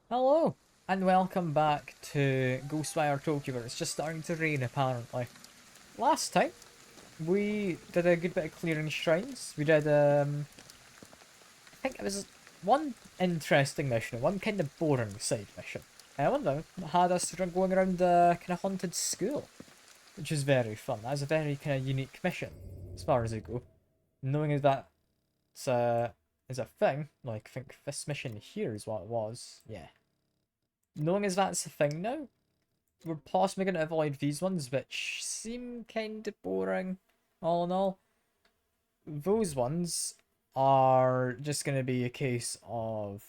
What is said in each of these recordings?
Hello, and welcome back to Ghostwire Tokyo, where it's just starting to rain apparently. Last time, we did a good bit of clearing shrines. We did, I think it was one interesting mission, one kind of boring side mission. One of them had us going around a kind of haunted school, which was very fun. That was a very kind of unique mission, as far as I go. Knowing that is a thing, like, I think this mission here is what it was, yeah. Knowing as that's the thing now, we're possibly going to avoid these ones, which seem kind of boring, all in all. Those ones are just going to be a case of,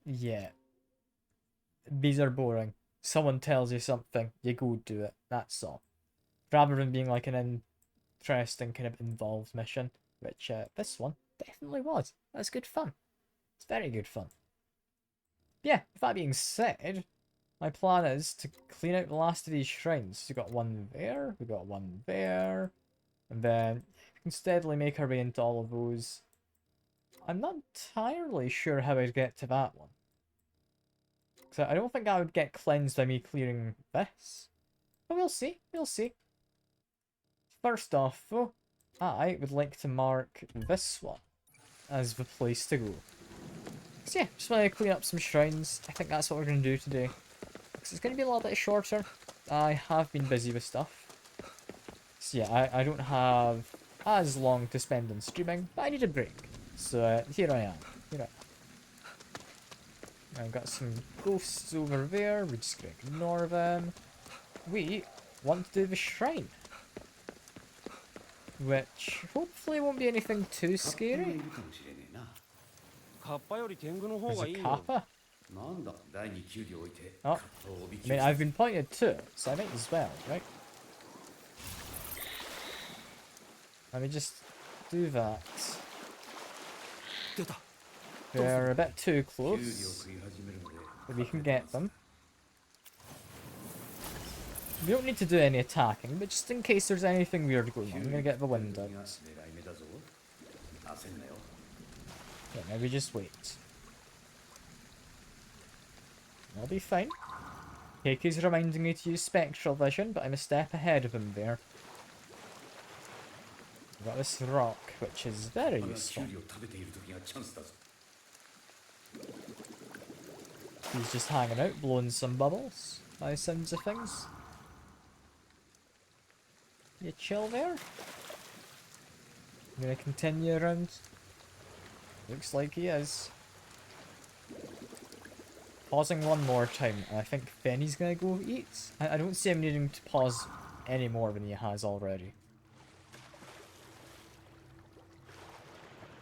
yeah, these are boring. Someone tells you something, you go do it, that's all. Rather than being like an interesting kind of involved mission, which this one definitely was. That's good fun. It's very good fun. Yeah, with that being said, my plan is to clean out the last of these shrines. We got one there, we got one there, and then we can steadily make our way into all of those. I'm not entirely sure how I'd get to that one. So I don't think I would get cleansed by me clearing this. But we'll see, we'll see. First off, though, I would like to mark this one as the place to go. So yeah, just want to clean up some shrines. I think that's what we're going to do today. Because it's going to be a little bit shorter. I have been busy with stuff. So yeah, I don't have as long to spend on streaming, but I need a break. So here I am. Here I am. I've got some ghosts over there. We're just going to ignore them. We want to do the shrine. Which hopefully won't be anything too scary. There's a kappa. Oh, I mean, I've been pointed to it, so I might as well, right? Let me just do that. They're a bit too close, but we can get them. We don't need to do any attacking, but just in case there's anything weird going on, I'm gonna get the wind out. Yeah, maybe just wait. I'll be fine. Keiki's reminding me to use spectral vision, but I'm a step ahead of him there. I've got this rock, which is very useful. He's just hanging out, blowing some bubbles, by sounds of things. You chill there? I'm gonna continue around. Looks like he is. Pausing one more time, and I think Benny's gonna go eat. I don't see him needing to pause any more than he has already.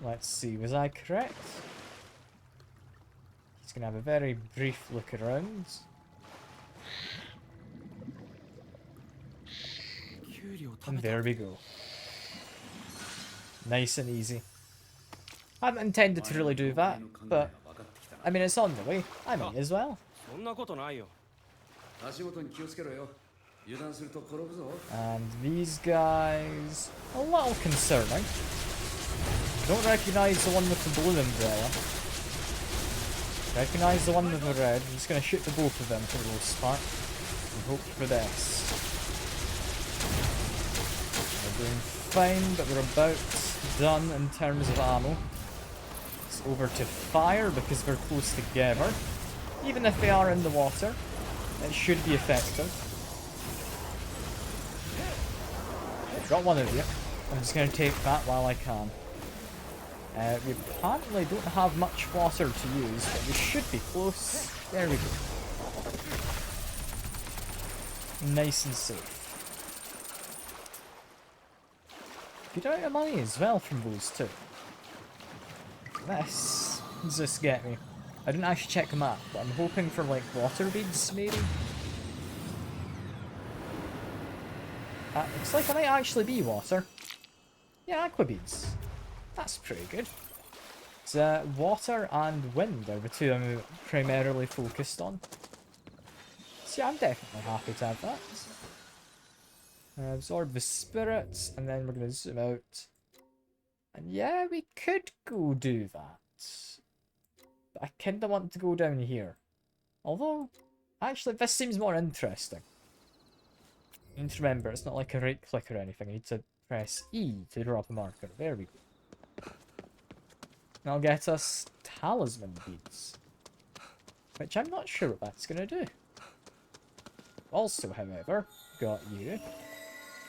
Let's see, was I correct? He's gonna have a very brief look around. And there we go. Nice and easy. I hadn't intended to really do that, but I mean, it's on the way. I might as well. And these guys, a little concerning. Don't recognise the one with the blue umbrella. Recognise the one with the red. I'm just going to shoot the both of them for the most part. And hope for this. We're doing fine, but we're about done in terms of ammo. It's over to fire because they're close together. Even if they are in the water, it should be effective. Got one of you. I'm just going to take that while I can. We apparently don't have much water to use, but we should be close. There we go. Nice and safe. Good amount of money as well from those two. This does this get me? I didn't actually check the map, but I'm hoping for like water beads maybe. Looks like it might actually be water. Yeah, aqua beads. That's pretty good. It's water and wind are the two I'm primarily focused on. So yeah, I'm definitely happy to have that. Absorb the spirits, and then we're going to zoom out. And yeah, we could go do that. I kinda want to go down here. Although, actually, this seems more interesting. You need to remember, it's not like a right click or anything. I need to press E to drop a marker. There we go. That'll get us talisman beads. Which I'm not sure what that's going to do. Also, however, got you.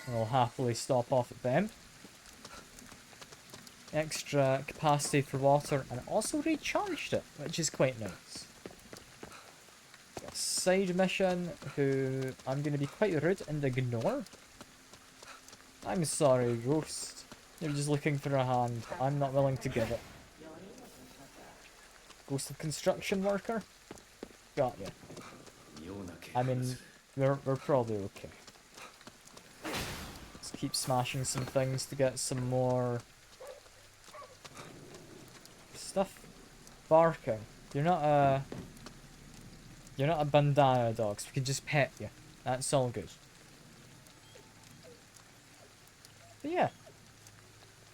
And I'll happily stop off at them. Extra capacity for water, and also recharged it, which is quite nice. Got a side mission, who I'm going to be quite rude and ignore. I'm sorry, Ghost. You're just looking for a hand. I'm not willing to give it. Ghost of construction worker? Got you. I mean, we're probably okay. Let's keep smashing some things to get some more stuff. Barking. You're not a bandana dog, so we can just pet you. That's all good. But yeah.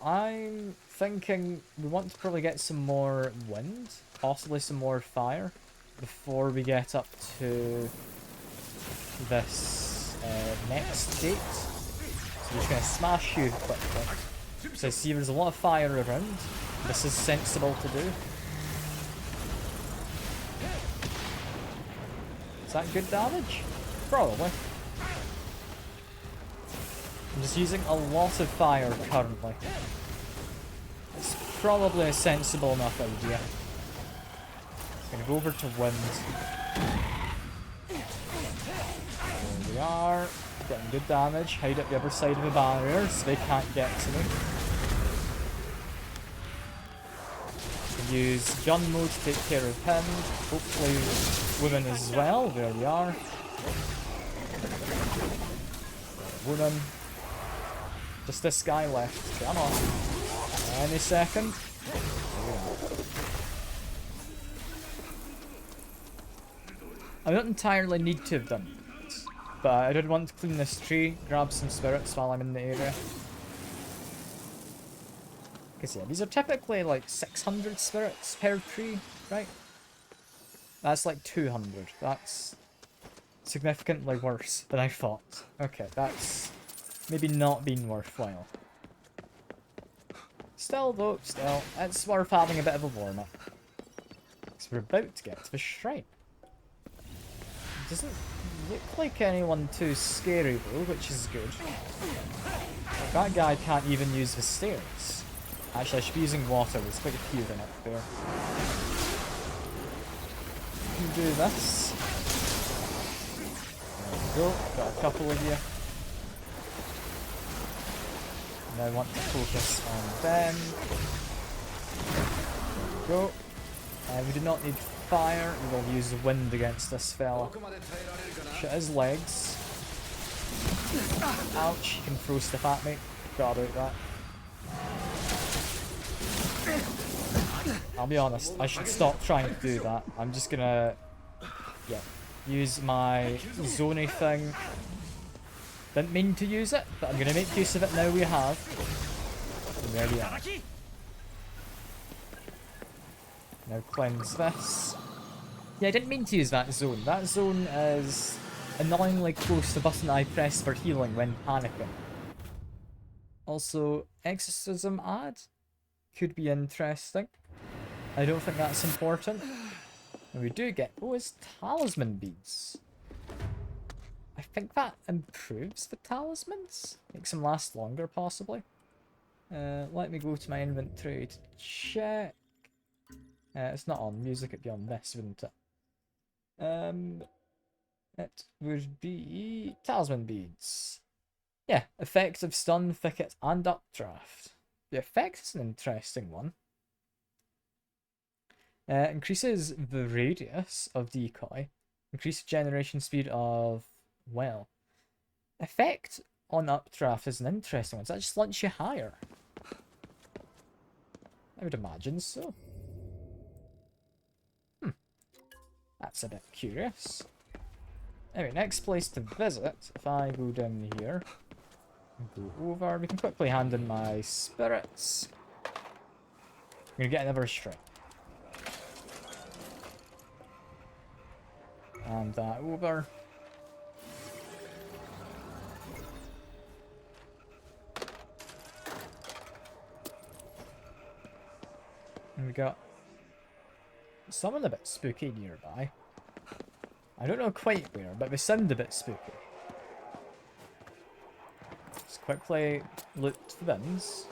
I'm thinking we want to probably get some more wind, possibly some more fire, before we get up to this next gate. So we're just going to smash you quickly. So I see there's a lot of fire around. This is sensible to do. Is that good damage? Probably. I'm just using a lot of fire currently. It's probably a sensible enough idea. Gonna go over to wind. There we are. Getting good damage. Hide at the other side of the barrier so they can't get to me. Use gun mode to take care of him. Hopefully women as well. There we are. Woman. Just this guy left. Come on. Any second. I don't entirely need to have done it, but I did want to clean this tree, grab some spirits while I'm in the area. Because yeah, these are typically like 600 spirits per tree, right? That's like 200. That's significantly worse than I thought. Okay, that's maybe not been worthwhile. Still though, it's worth having a bit of a warm-up. Because we're about to get to the shrine. Doesn't look like anyone too scary though, which is good. That guy can't even use the stairs. Actually, I should be using water, there's quite a few of them up there. You can do this. There we go, got a couple of you. Now I want to focus on them. There we go. We do not need fire, we will use wind against this fella. Shit his legs. Ouch, he can throw stuff at me. Forgot about that. I'll be honest, I should stop trying to do that. I'm just gonna, yeah, use my zoney thing. Didn't mean to use it, but I'm gonna make use of it now we have. And there we are. Now cleanse this. Yeah, I didn't mean to use that zone. That zone is annoyingly close to the button I press for healing when panicking. Also, exorcism ad could be interesting. I don't think that's important. And we do get, oh, it's talisman beads. I think that improves the talismans. Makes them last longer, possibly. Let me go to my inventory to check. It's not on music, it'd be on this, wouldn't it? It would be talisman beads. Yeah, effective stun, thicket, and updraft. The effect is an interesting one. Increases the radius of decoy. Increased generation speed of, well, effect on updraft is an interesting one. So that just lets you higher. I would imagine so. That's a bit curious. Anyway, next place to visit, if I go down here, and go over, we can quickly hand in my spirits. I'm gonna get another shrine. And that over. And we got something a bit spooky nearby. I don't know quite where, but they sound a bit spooky. Let's quickly loot the bins.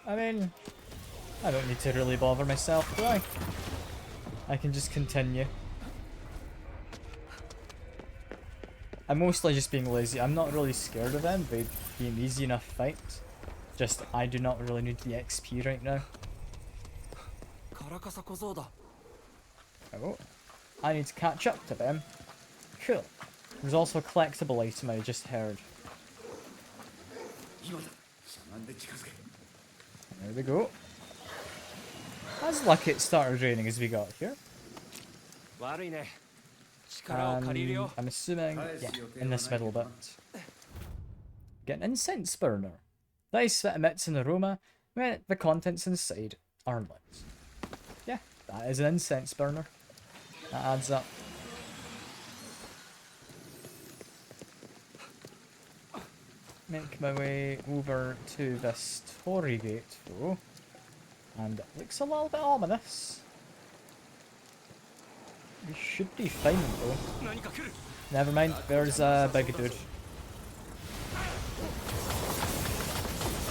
I mean, I don't need to really bother myself, do I? I can just continue. I'm mostly just being lazy. I'm not really scared of them. They'd be an easy enough fight. Just, I do not really need the XP right now. Oh, I need to catch up to them. Cool. There's also a collectible item I just heard. There we go. As lucky it started raining as we got here. And I'm assuming, yeah, in this middle bit. Get an incense burner. Nice that emits an aroma when the contents inside are lit. Yeah, that is an incense burner. That adds up. Make my way over to this torii gate though. And it looks a little bit ominous. We should be fine though. Never mind, there's a big dude.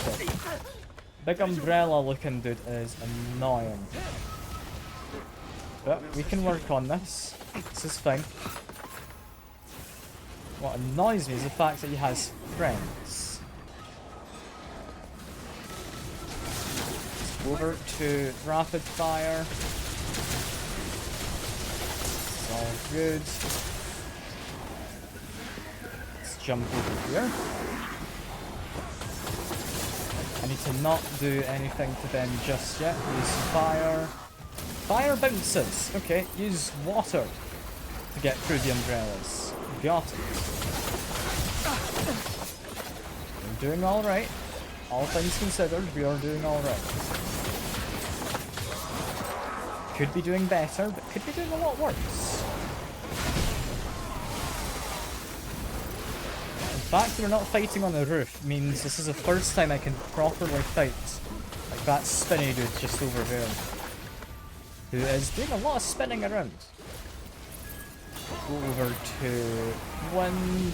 Okay. Big umbrella looking dude is annoying. But we can work on this. This is fine. What annoys me is the fact that he has friends. Let's go over to rapid fire. It's all good. Let's jump over here. I need to not do anything to them just yet. Use fire. Fire bounces! Okay, use water to get through the umbrellas. Got it. We're doing alright. All things considered, we are doing alright. Could be doing better, but could be doing a lot worse. The fact that we're not fighting on the roof means this is the first time I can properly fight. Like that spinny dude just over there. Who is doing a lot of spinning around. Go over to wind.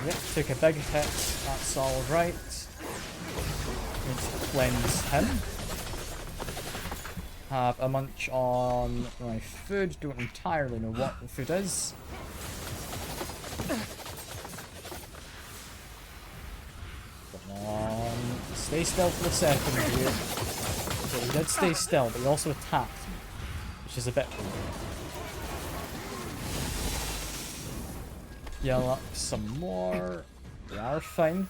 Yep, took a big hit. That's alright. Need to cleanse him. Have a munch on my food. Don't entirely know what the food is. Come on. Stay still for a second, dude. Okay, he did stay still, but he also attacked me, which is a bit weird. Yell up some more. We are fine.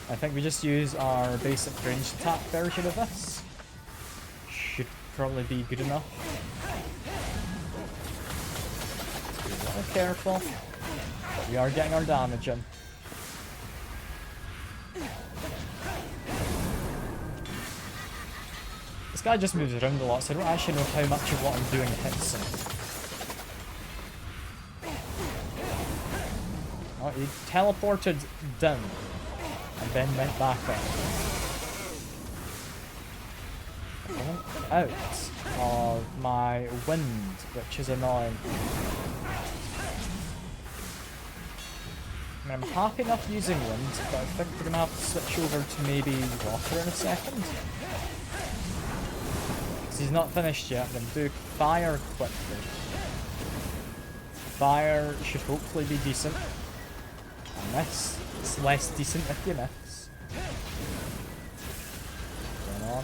I think we just use our basic ranged attack version of this. Should probably be good enough. Be a little careful. But we are getting our damage in. This guy just moves around a lot, so I don't actually know how much of what I'm doing hits him. Oh, he teleported down and then went back up. Out of my wind, which is annoying. I mean, I'm happy enough using wind, but I think we're gonna have to switch over to maybe water in a second. Because he's not finished yet, then do fire quickly. Fire should hopefully be decent. Miss. It's less decent if you miss. Going on.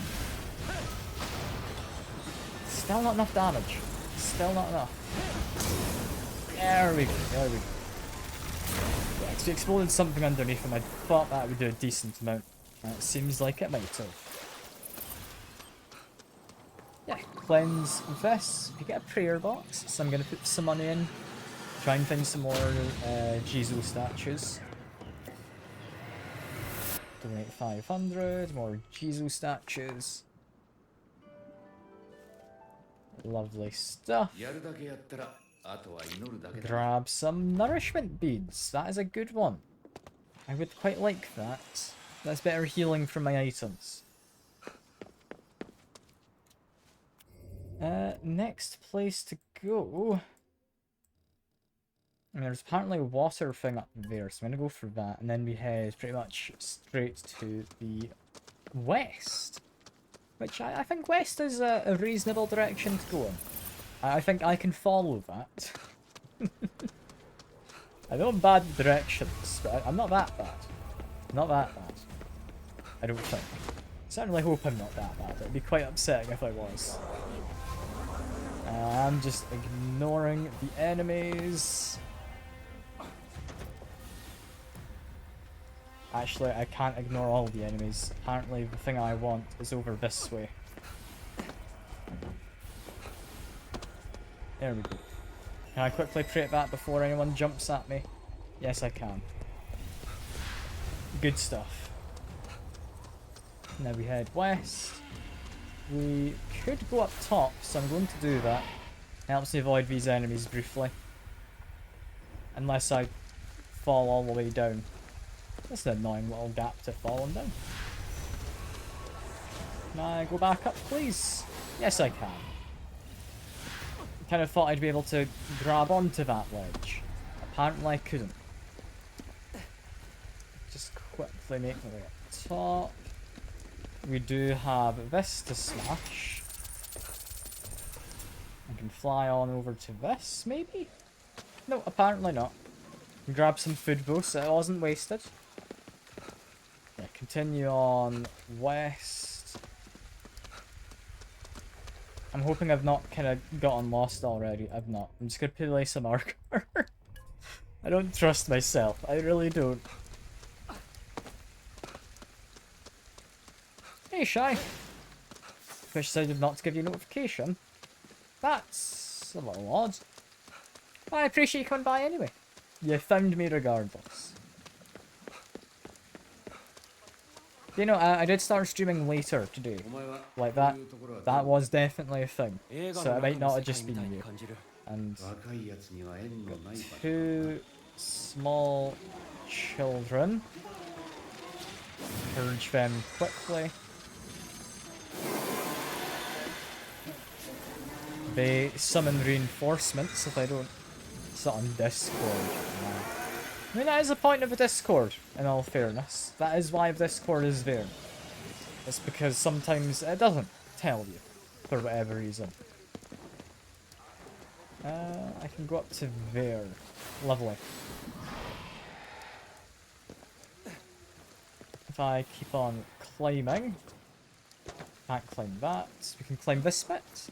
Still not enough damage. Still not enough. There we go. There we go. Yeah, so we exploded something underneath him. I thought that would do a decent amount. And it seems like it might have. Yeah, cleanse this. You get a prayer box, so I'm going to put some money in. Try and find some more Jizo statues. Donate 500, more Jizo statues. Lovely stuff. Grab some nourishment beads. That is a good one. I would quite like that. That's better healing from my items. Next place to go. I mean, there's apparently a water thing up there, so I'm gonna go for that. And then we head pretty much straight to the west. Which I think west is a reasonable direction to go in. I think I can follow that. I know I'm bad at directions, but I'm not that bad. Not that bad. I don't think. Certainly hope I'm not that bad. It'd be quite upsetting if I was. I'm just ignoring the enemies. Actually, I can't ignore all the enemies. Apparently, the thing I want is over this way. There we go. Can I quickly create that before anyone jumps at me? Yes, I can. Good stuff. Now we head west. We could go up top, so I'm going to do that. Helps me avoid these enemies briefly. Unless I fall all the way down. That's an annoying little gap to falling down. Can I go back up, please? Yes, I can. Kind of thought I'd be able to grab onto that ledge. Apparently I couldn't. Just quickly make my way up top. We do have this to smash. I can fly on over to this, maybe? No, apparently not. Grab some food though, so it wasn't wasted. Yeah, continue on west. I'm hoping I've not kind of gotten lost already. I've not. I'm just gonna place a marker. I don't trust myself. I really don't. Hey, Shy. Fish decided not to give you a notification. That's a little odd. I appreciate you coming by anyway. You found me regardless. You know, I did start streaming later today. Like that was definitely a thing. So it might not have just been you. And got 2 small children. Purge them quickly. They summon reinforcements if I don't sit on Discord. I mean, that is the point of a Discord, in all fairness. That is why Discord is there. It's because sometimes it doesn't tell you, for whatever reason. I can go up to there. Lovely. If I keep on climbing, can't climb that. We can climb this bit.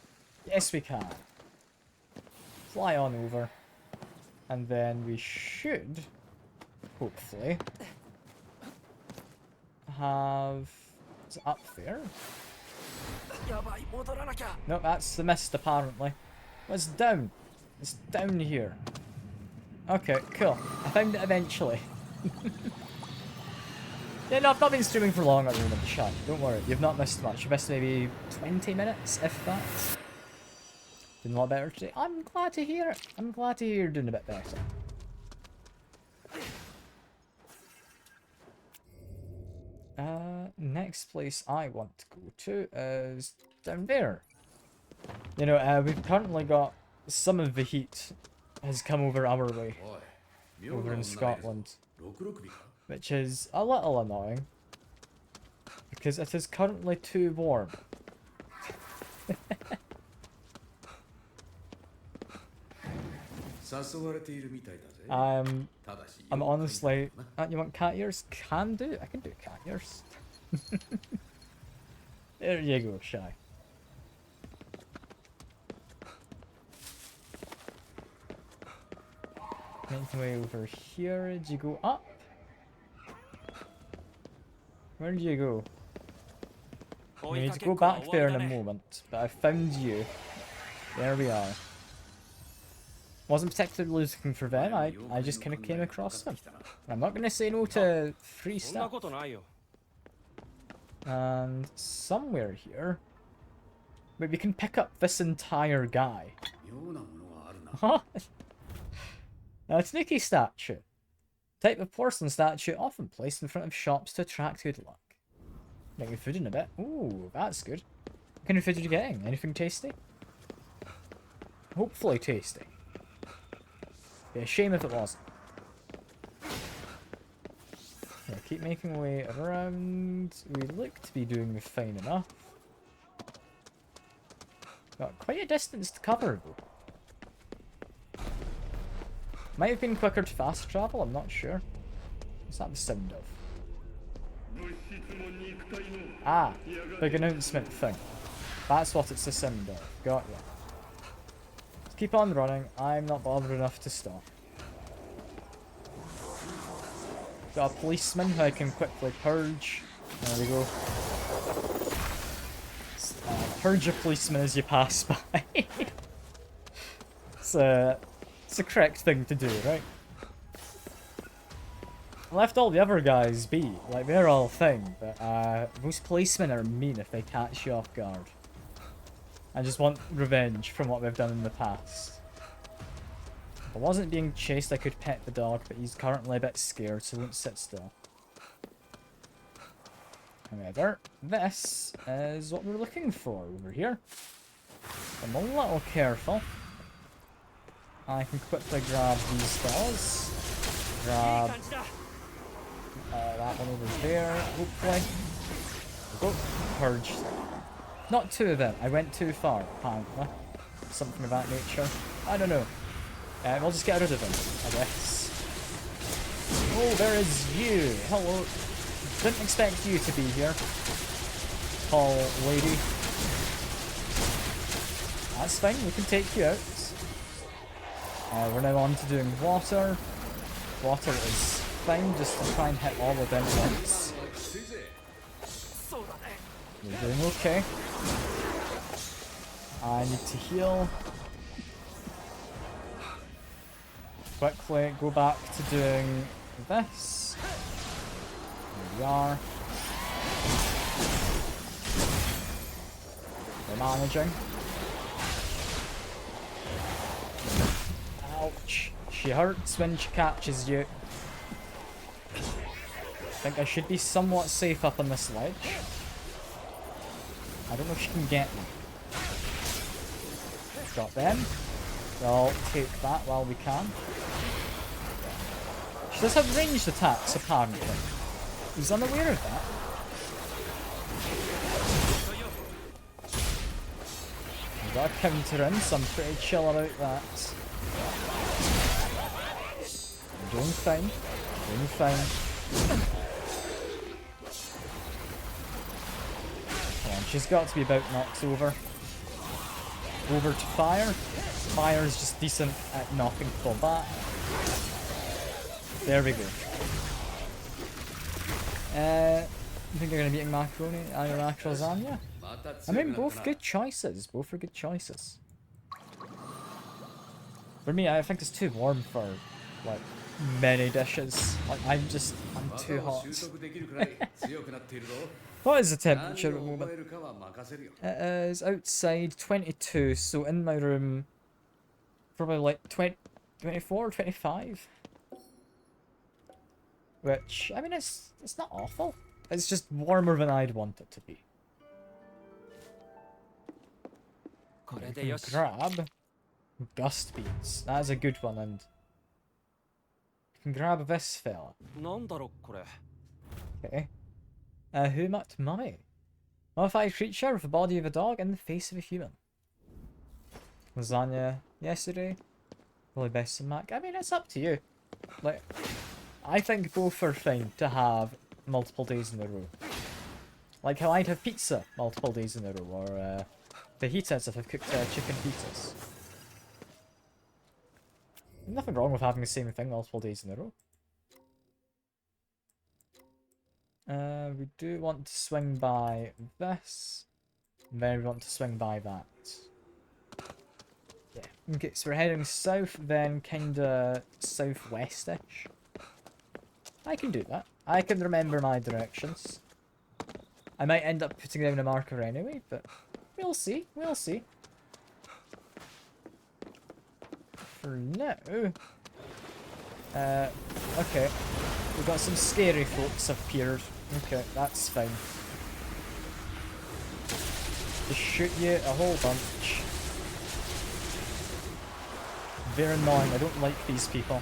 Yes, we can. Fly on over. And then we should, hopefully, have... Is it up there? No, that's the mist, apparently. It's down. It's down here. Okay, cool. I found it eventually. Yeah, no, I've not been streaming for long at the moment, Shy. Don't worry, you've not missed much. You missed maybe 20 minutes, if that. Doing a lot better today. I'm glad to hear it. I'm glad to hear you're doing a bit better. Next place I want to go to is down there. You know, we've currently got some of the heat has come over our way, over in Scotland, which is a little annoying because it is currently too warm. I'm honestly... you want cat ears? Can do. I can do cat ears. There you go, Shy. Make your way over here. Did you go up? Where did you go? We need to go back there in a moment, but I found you. There we are. Wasn't particularly looking for them, I just kind of came across them. I'm not going to say no to free stuff. And somewhere here, Wait, we can pick up this entire guy. Huh? A sneaky statue. Type of porcelain statue often placed in front of shops to attract good luck. Getting food in a bit. Ooh, that's good. What kind of food are you getting? Anything tasty? Hopefully tasty. Be a shame if it wasn't. Yeah, keep making our way around. We look to be doing fine enough. Got quite a distance to cover though. Might have been quicker to fast travel, I'm not sure. What's that the sound of? Ah, big announcement thing. That's what it's the sound of. Got ya. Let's keep on running. I'm not bothered enough to stop. Got a policeman who I can quickly purge. There we go. Purge a policeman as you pass by. It's a correct thing to do, right? I left all the other guys be. Like, they're all thing, but most policemen are mean if they catch you off guard. I just want revenge from what they've done in the past. If I wasn't being chased, I could pet the dog, but he's currently a bit scared, so he won't sit still. However, this is what we're looking for over here. I'm a little careful. I can quickly grab these fellas. Grab that one over there, hopefully. Go. Purge. Not two of them. I went too far, apparently. Something of that nature. I don't know. We'll just get rid of them, I guess. Oh, there is you. Hello. Didn't expect you to be here. Tall lady. That's fine, we can take you out. We're now on to doing water. Water is fine, just to try and hit all of them once. You're doing okay. I need to heal. Quickly go back to doing this. There we are. We're managing. Ouch. She hurts when she catches you. I think I should be somewhat safe up on this ledge. I don't know if she can get me. Got them. We'll take that while we can. She does have ranged attacks, apparently. He's unaware of that. We've got a counter in, so I'm pretty chill about that. I'm doing fine. Doing fine. Come on, she's got to be about knocked over. Over to fire. Fire is just decent at knocking people back. There we go. You think you're going to be eating macaroni and your actual lasagna? I mean, both good choices. Both are good choices. For me, I think it's too warm for, like, many dishes. Like, I'm too hot. What is the temperature at the moment? It is outside 22, so in my room, probably like 24 or 25. Which, I mean, it's not awful. It's just warmer than I'd want it to be. Grab gust beads. That is a good one, and you can grab this fella. Okay. Humat mummy. Modified creature with the body of a dog and the face of a human. Lasagna yesterday. Probably best in Mac. I mean, it's up to you. Like, I think both are fine to have multiple days in a row. Like how I'd have pizza multiple days in a row, or fajitas if I've cooked chicken pizzas. Nothing wrong with having the same thing multiple days in a row. We do want to swing by this, and then we want to swing by that. Yeah, okay, so we're heading south, then kinda southwest-ish. I can do that. I can remember my directions. I might end up putting down a marker anyway, but We'll see. We'll see. For now... okay. We've got some scary folks appeared. Okay, that's fine. Just shoot you a whole bunch. Very annoying. I don't like these people.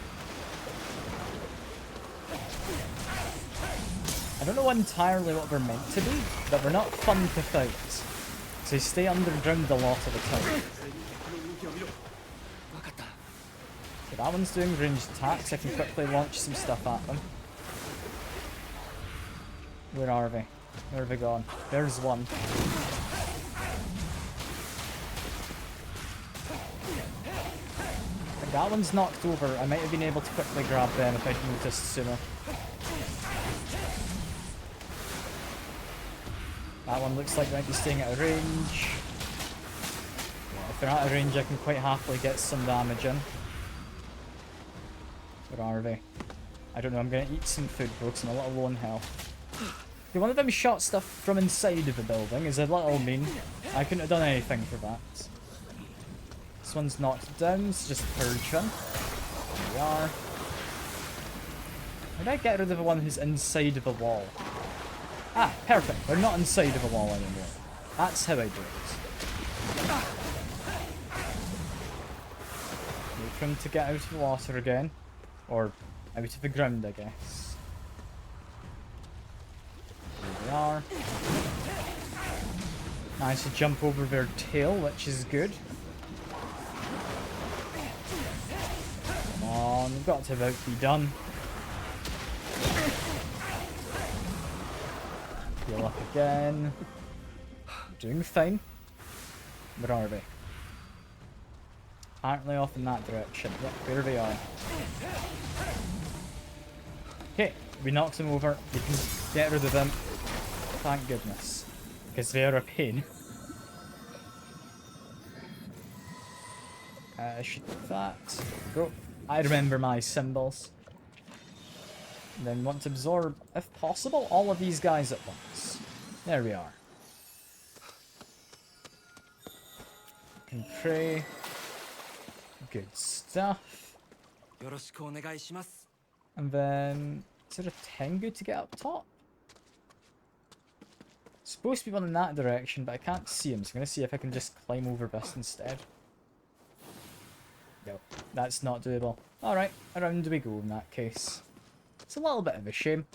I don't know entirely what they're meant to be, but they're not fun to fight. So you stay underground a lot of the time. Okay, that one's doing ranged attacks. I can quickly launch some stuff at them. Where are they? Where have they gone? There's one. I think that one's knocked over. I might have been able to quickly grab them if I'd noticed sooner. That one looks like they might be staying out of range. If they're out of range, I can quite happily get some damage in. Where are they? I don't know, I'm gonna eat some food, folks. I'm a little low on health. Okay, one of them shot stuff from inside of the building. Is a little mean. I couldn't have done anything for that. This one's knocked down, so just purge them. There we are. How do I get rid of the one who's inside of the wall? Ah, perfect. They're not inside of a wall anymore. That's how I do it. Wait for him to get out of the water again. Or out of the ground, I guess. There we are. Nice to jump over their tail, which is good. Come on, we've got to about be done. Heal up again. Doing fine. Where are they? Apparently off in that direction. Yep, there they are. Okay, we knocked them over. We can get rid of them. Thank goodness. Because they're a pain. Shoot that. Go. I remember my symbols. And then want to absorb, if possible, all of these guys at once. There we are. Can pray. Good stuff. And then, is there a Tengu to get up top? Supposed to be one in that direction, but I can't see him, so I'm going to see if I can just climb over this instead. No, that's not doable. Alright, around we go in that case. It's a little bit of a shame.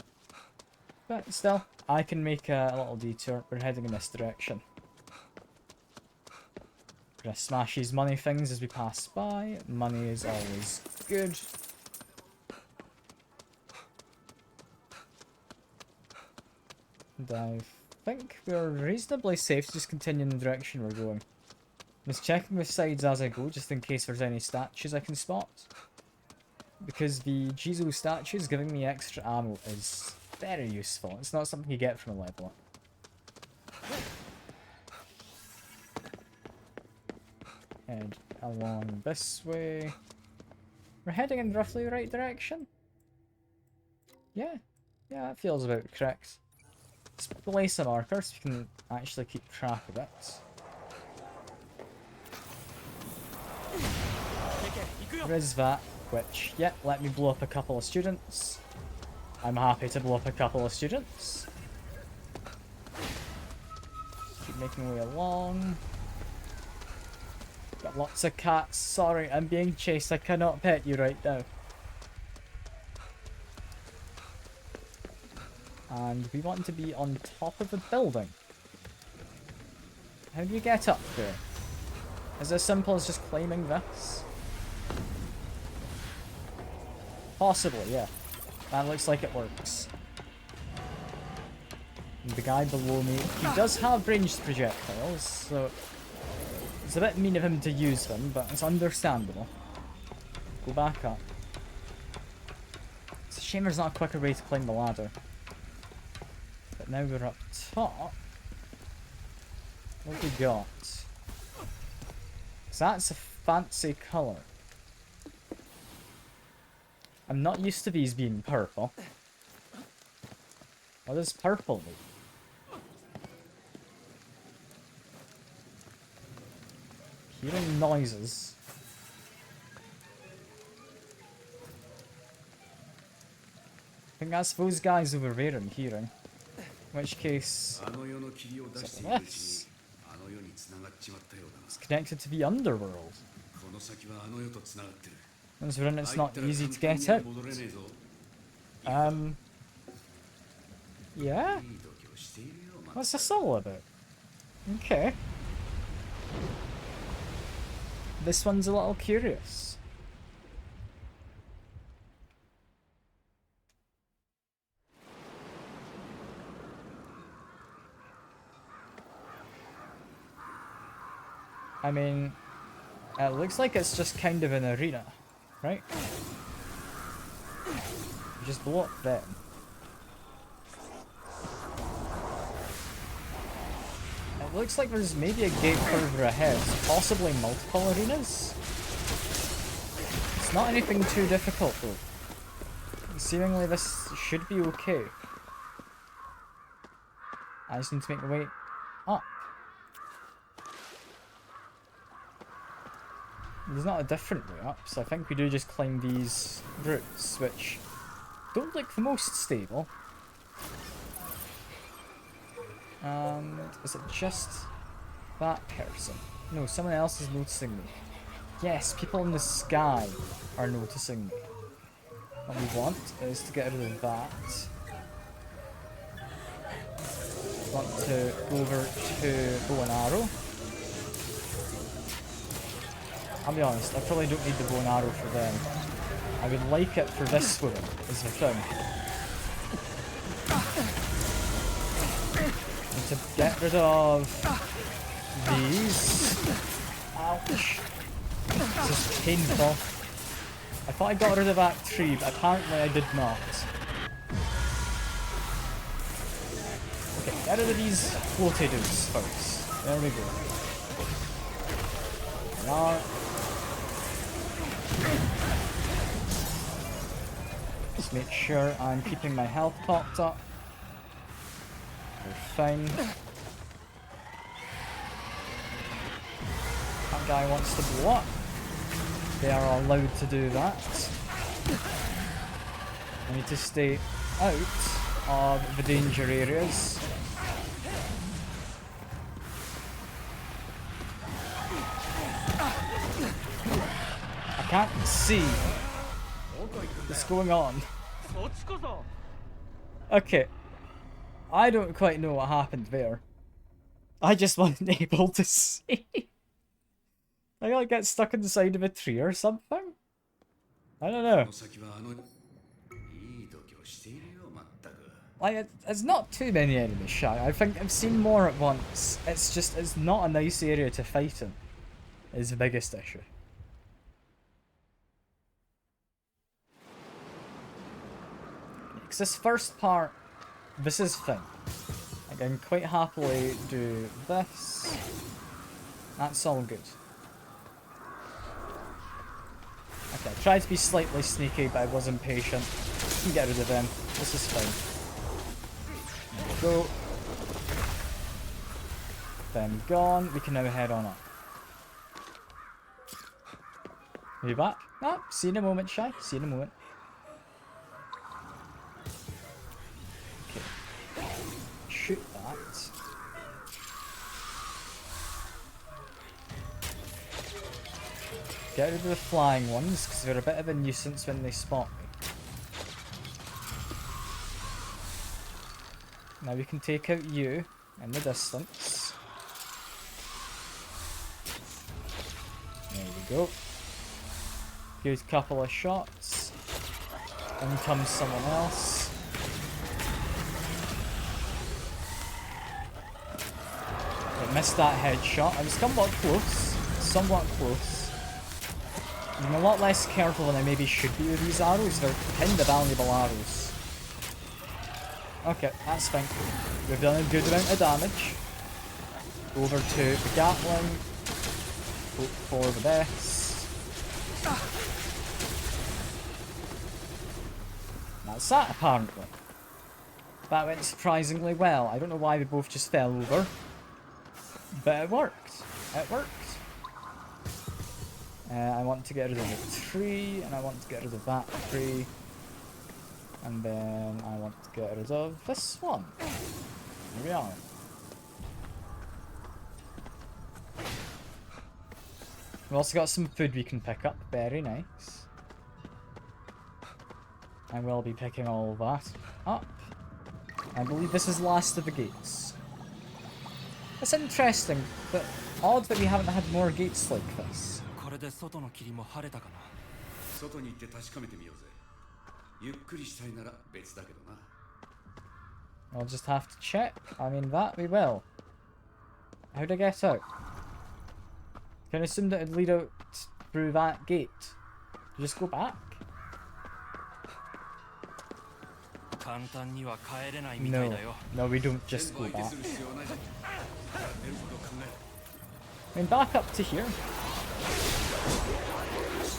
But still, I can make a little detour. We're heading in this direction. We're going to smash these money things as we pass by. Money is always good. And I think we're reasonably safe to just continue in the direction we're going. I'm just checking the sides as I go, just in case there's any statues I can spot. Because the Jizo statues giving me extra ammo is very useful. It's not something you get from a level up. Head along this way. We're heading in roughly the right direction. Yeah, that feels about correct. Let's place a marker so we can actually keep track of it. There is that, which, yeah, let me blow up a couple of students. I'm happy to blow up a couple of students. Keep making my way along. Got lots of cats. Sorry, I'm being chased. I cannot pet you right now. And we want to be on top of the building. How do you get up there? Is it as simple as just climbing this? Possibly, yeah. That looks like it works. And the guy below me, he does have ranged projectiles, so it's a bit mean of him to use them, but it's understandable. Go back up. It's a shame there's not a quicker way to climb the ladder. But now we're up top. What have we got? So that's a fancy colour. I'm not used to these being purple. What does purple mean? Hearing noises. I think that's those guys over there I'm hearing. In which case, this it's connected to the underworld. Once we're in, it's not easy to get out. Yeah? What's this all about? Okay. This one's a little curious. I mean, it looks like it's just kind of an arena, right? You just blow up them. It looks like there's maybe a gate further ahead, so possibly multiple arenas. It's not anything too difficult though. Seemingly this should be okay. I just need to make the way up. There's not a different way up, so I think we do just climb these routes, which don't look the most stable. And is it just that person? No, someone else is noticing me. Yes, people in the sky are noticing me. What we want is to get rid of that. Want to go over to bow and arrow. I'll be honest, I probably don't need the bow and arrow for them. I would like it for this one, is the thing. And to get rid of these. Ouch. This is painful. I thought I got rid of that tree, but apparently I did not. Okay, get rid of these floaty dudes first. There we go. There are. Just make sure I'm keeping my health topped up. We're fine. That guy wants to blow up. They are allowed to do that. I need to stay out of the danger areas. I can't see what's going on. Okay. I don't quite know what happened there. I just wasn't able to see. I gotta get stuck inside of a tree or something? I don't know. Like, it's not too many enemies, Shy. I think I've seen more at once. It's just, it's not a nice area to fight in, is the biggest issue. Because this first part, this is fine. I can quite happily do this. That's all good. Okay, I tried to be slightly sneaky, but I was impatient. You can get rid of them. This is fine. There we go. Them gone. We can now head on up. Are you back? Ah, see you in a moment, Shy. See you in a moment. Okay. Shoot that. Get rid of the flying ones, because they're a bit of a nuisance when they spot me. Now we can take out you in the distance. There we go. Here's a couple of shots. In comes someone else. I missed that headshot. I was somewhat close. Somewhat close. I'm a lot less careful than I maybe should be with these arrows. They're kind of valuable arrows. Okay, that's fine. We've done a good amount of damage. Over to the Gatling. Hope for the best. That's that, apparently. That went surprisingly well. I don't know why we both just fell over. But it worked. It worked. I want to get rid of the tree, and I want to get rid of that tree. And then I want to get rid of this one. Here we are. We've also got some food we can pick up. Very nice. I will be picking all of that up. I believe this is last of the gates. It's interesting, but odd that we haven't had more gates like this. I'll just have to check. I mean, that we will. How'd I get out? Can I assume that it'd lead out through that gate? Just go back? No. No, we don't just go back. I mean, back up to here.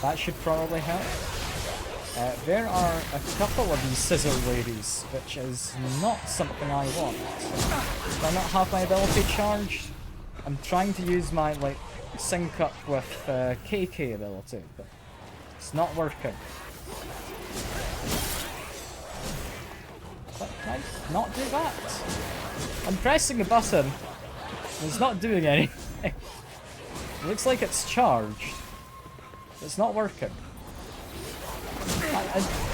That should probably help. There are a couple of these scissor ladies, which is not something I want. Do I not have my ability charged? I'm trying to use my, like, sync up with KK ability, but it's not working. But can I not do that? I'm pressing a button, and it's not doing anything. It looks like it's charged. It's not working.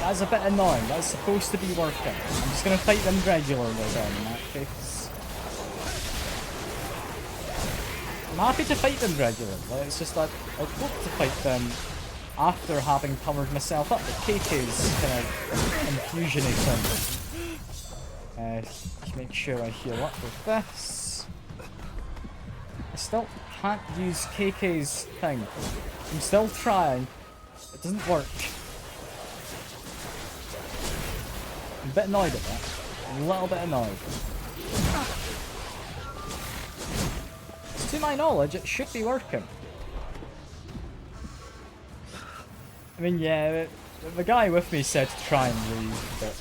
That's a bit annoying. That's supposed to be working. I'm just going to fight them regularly then, in that case. I'm happy to fight them regularly. It's just that I'd hope to fight them after having powered myself up. But KK's kind of infusion-y thing. Just make sure I heal up with this. I still can't use KK's thing. I'm still trying. It doesn't work. I'm a bit annoyed at that. I'm a little bit annoyed. To my knowledge, it should be working. I mean, yeah, the guy with me said to try and leave, but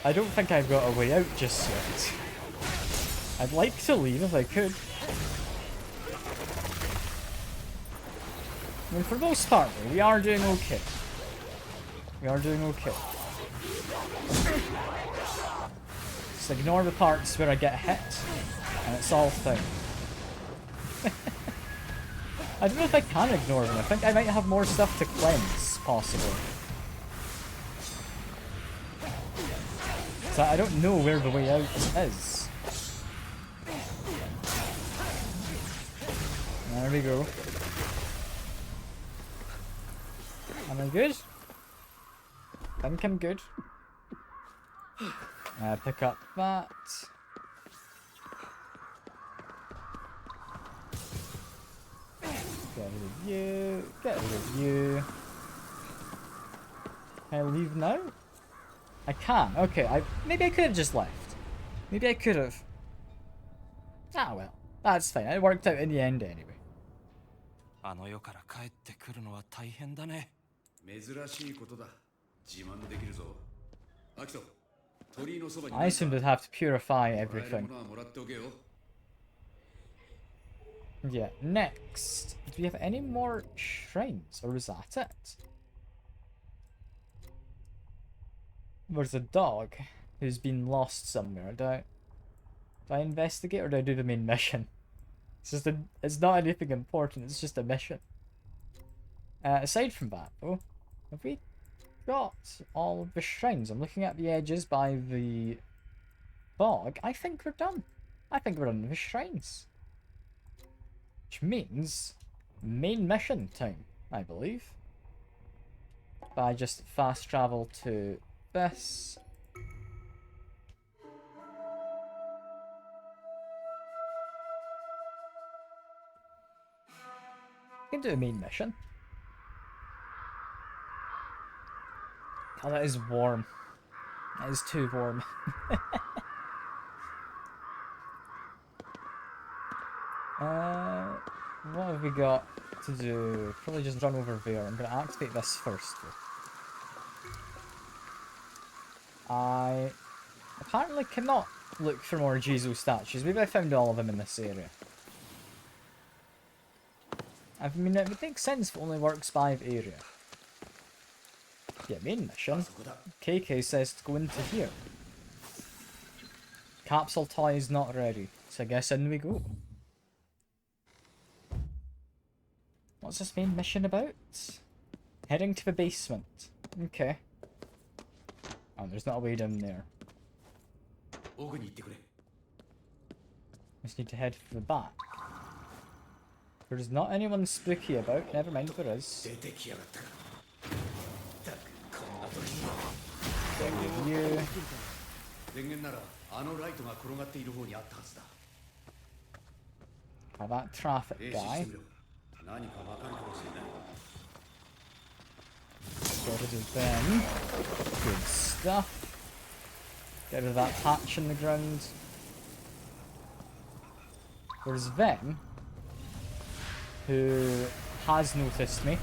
I don't think I've got a way out just yet. I'd like to leave if I could. I mean, for the most part, we are doing okay. We are doing okay. Just ignore the parts where I get hit, and it's all fine. I don't know if I can ignore them. I think I might have more stuff to cleanse, possibly. So I don't know where the way out is. There we go. Am I good? I think I'm good. Pick up that. Get rid of you. Get rid of you. Can I leave now? I can. Okay, maybe I could have just left. Maybe I could have. Ah well, that's fine. It worked out in the end anyway. I assumed I'd have to purify everything. Yeah, next. Do we have any more shrines? Or is that it? There's a dog who's been lost somewhere. Do I investigate or do I do the main mission? It's not anything important, it's just a mission. Aside from that though, have we got all of the shrines? I'm looking at the edges by the bog. I think we're done. I think we're done with the shrines. Which means main mission time, I believe. If I just fast travel to this. We can do a main mission. Oh, that is warm. That is too warm. What have we got to do? Probably just run over there. I'm going to activate this first. I apparently cannot look for more Jesus statues. Maybe I found all of them in this area. I mean, it would make sense if it only works by area. Yeah, main mission. KK says to go into here. Capsule toy is not ready, so I guess in we go. What's this main mission about? Heading to the basement. Okay. Oh, there's not a way down there. Just need to head for the back. There's not anyone spooky about. Never mind, there is. Get rid of you. Oh, that traffic guy. Get rid of them. Good stuff. Get rid of that patch in the ground. There's them who has noticed me.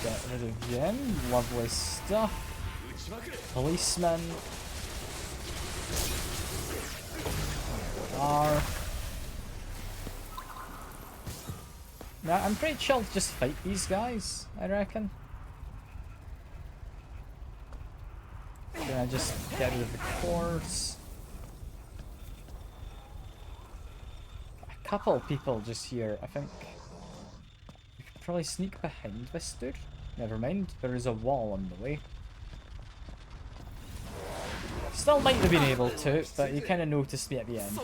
Get rid of them. Lovely stuff. Policemen. There we are. Now, I'm pretty chill to just fight these guys, I reckon. Can I just get rid of the cores? A couple people just here, I think. We could probably sneak behind this dude. Never mind, there is a wall on the way. Still might have been able to, but he kind of noticed me at the end.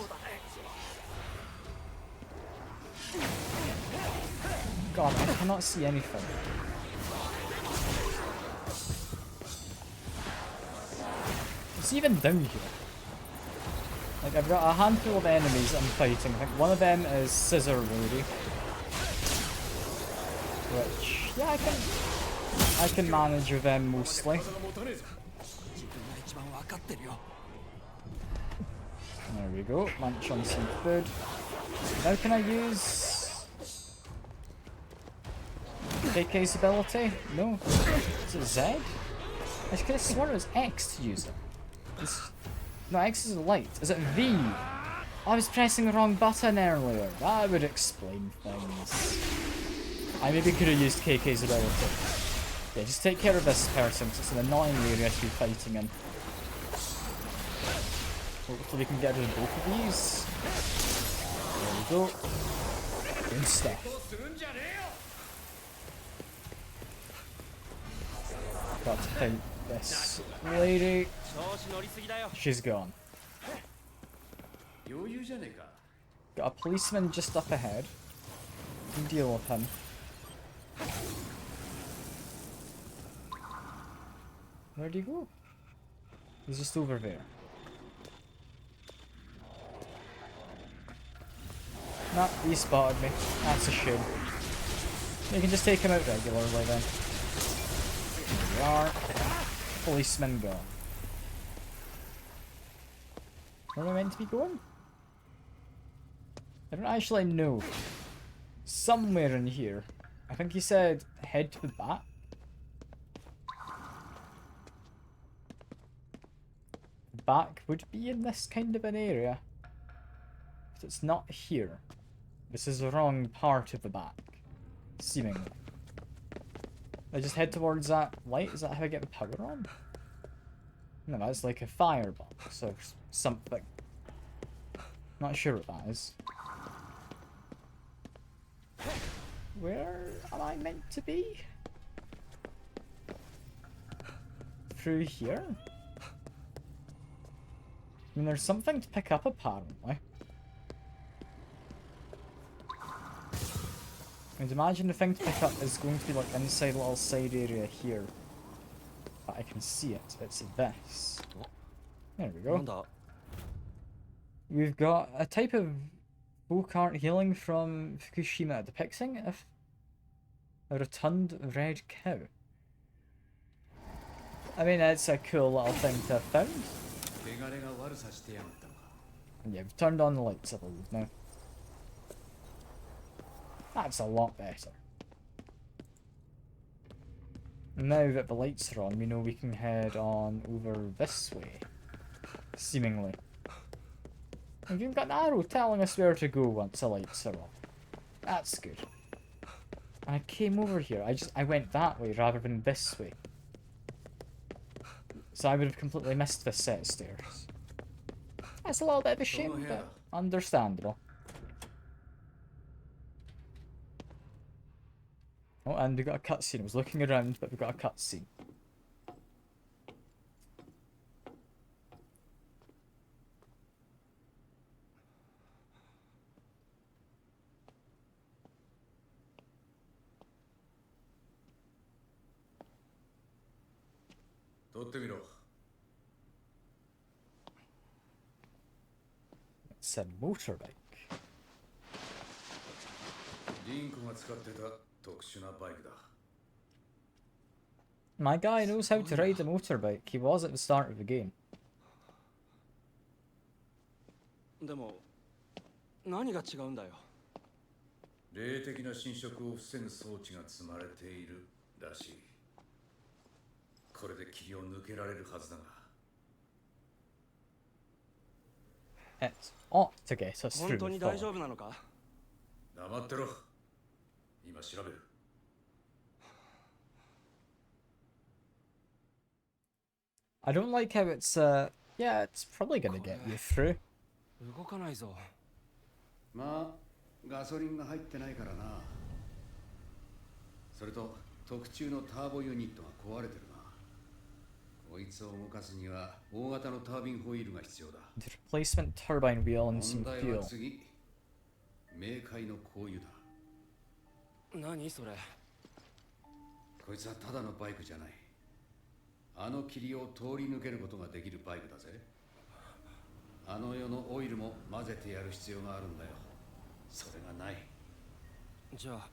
God, I cannot see anything. It's even down here. Like, I've got a handful of enemies I'm fighting. I think one of them is Scissor Lady. Which, yeah, I can manage with them mostly. There we go, munch on some food. Now can I use KK's ability? No. Is it Z? I could have sworn it was X to use it. No, X is light. Is it V? I was pressing the wrong button earlier. That would explain things. I maybe could have used KK's ability. Yeah, just take care of this person because it's an annoying area to be fighting in. Hopefully we can get rid of both of these. There we go. Good stuff. Got to fight this lady. She's gone. Got a policeman just up ahead. Can deal with him. Where'd he go? He's just over there. Nah, he spotted me. That's a shame. You can just take him out regularly then. There we are. Policeman gone. Where am I meant to be going? I don't actually know. Somewhere in here. I think he said head to the back. The back would be in this kind of an area. But it's not here. This is the wrong part of the back. Seemingly. I just head towards that light? Is that how I get the power on? No, that's like a firebox or something. Not sure what that is. Where am I meant to be? Through here? I mean, there's something to pick up apparently. I'd imagine the thing to pick up is going to be like inside a little side area here. But I can see it. It's this. There we go. We've got a type of folk art healing from Fukushima depicting a rotund red cow. I mean, it's a cool little thing to have found. And yeah, we've turned on the lights a little now. That's a lot better. Now that the lights are on, we know we can head on over this way. Seemingly. We've even got an arrow telling us where to go once the lights are off. That's good. And I came over here. I went that way rather than this way. So I would have completely missed this set of stairs. That's a little bit of a shame, but understandable. Oh, and we got a cutscene. I was looking around, but we got a cutscene. It's a motorbike. My guy knows how to ride a motorbike. He was at the start of the game. でも何が違うんだよ。霊的な侵食を防ぐ装置が積まれているらしい。これで霧を抜けられるはずだが。It's ought to get us through. 本当に大丈夫なのか？黙ってろ。今調べる。I don't like how it's yeah, it's probably gonna get you through. 動かないぞ。まあガソリンが入ってないからな。それと特注のターボユニットが壊れてるな。こいつを動かすには大型のタービンホイールが必要だ。The replacement turbine wheel and some 問題 fuel. は次、冥界の香油だ。何それ？こいつはただのバイクじゃない。あの霧を通り抜けることができるバイクだぜ。あの世のオイルも混ぜてやる必要があるんだよ。それがない。じゃあ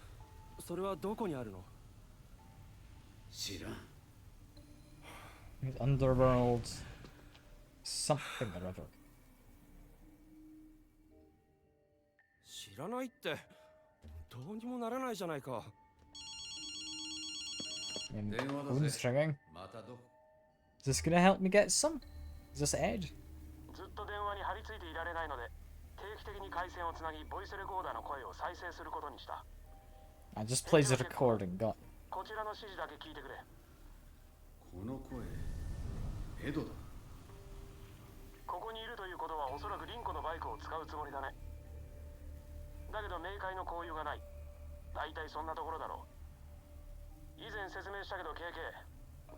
それはどこにあるの？知らん。Underworld something or other. 知らないってどうにもならないじゃないか。And phone's ringing. またどこ？ Is this gonna help me get some? Is this Ed? ずっと電話に張り付いていられないので、定期的に回線をつなぎ、ボイスレコーダーの声を再生することにした。I just plays the recording. Got. こちらの指示だけ聞いてくれ。この声、エドだ。ここにいるということはおそらくリンコのバイクを使うつもりだね。だけど冥界の交友がない。大体そんなところだろう。以前説明したけど KK、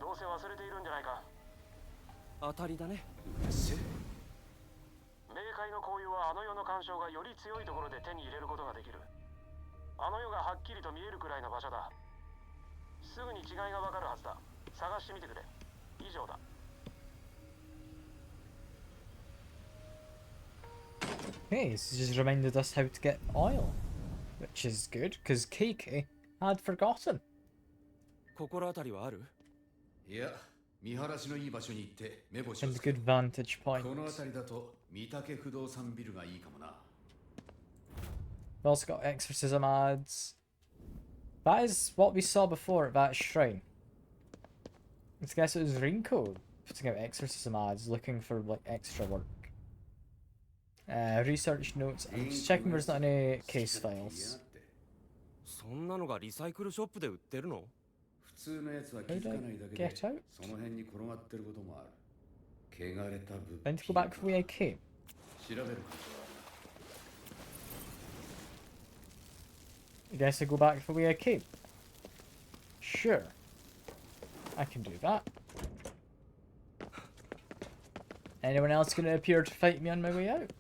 どうせ忘れているんじゃないか。当たりだね。冥界の交友はあの世の干渉がより強いところで手に入れることができる。あの世がはっきりと見えるくらいの場所だ。すぐに違いがわかるはずだ。探してみてくれ。以上だ。Hey, this just reminded us how to get oil, which is good because KK had forgotten. 心当たりはある？いや、見晴らしのいい場所に行って目星を And つけ good vantage こ point. の辺りだと三宅不動産ビルがいいかもな。 We've also got exorcism ads. That is what we saw before at that shrine. I guess it was Rinko putting out exorcism ads looking for like extra work. Research notes. I'm just checking there's not any case files. そんなのがリサイクルショップで売ってるの？普通のやつは気づかないだけ Get で out? その辺に転がってることもある。汚れた物 I need to go back the way I came. 調べる。 I guess I go back the way I came. Sure. I can do that. Anyone else gonna appear to fight me on my way out?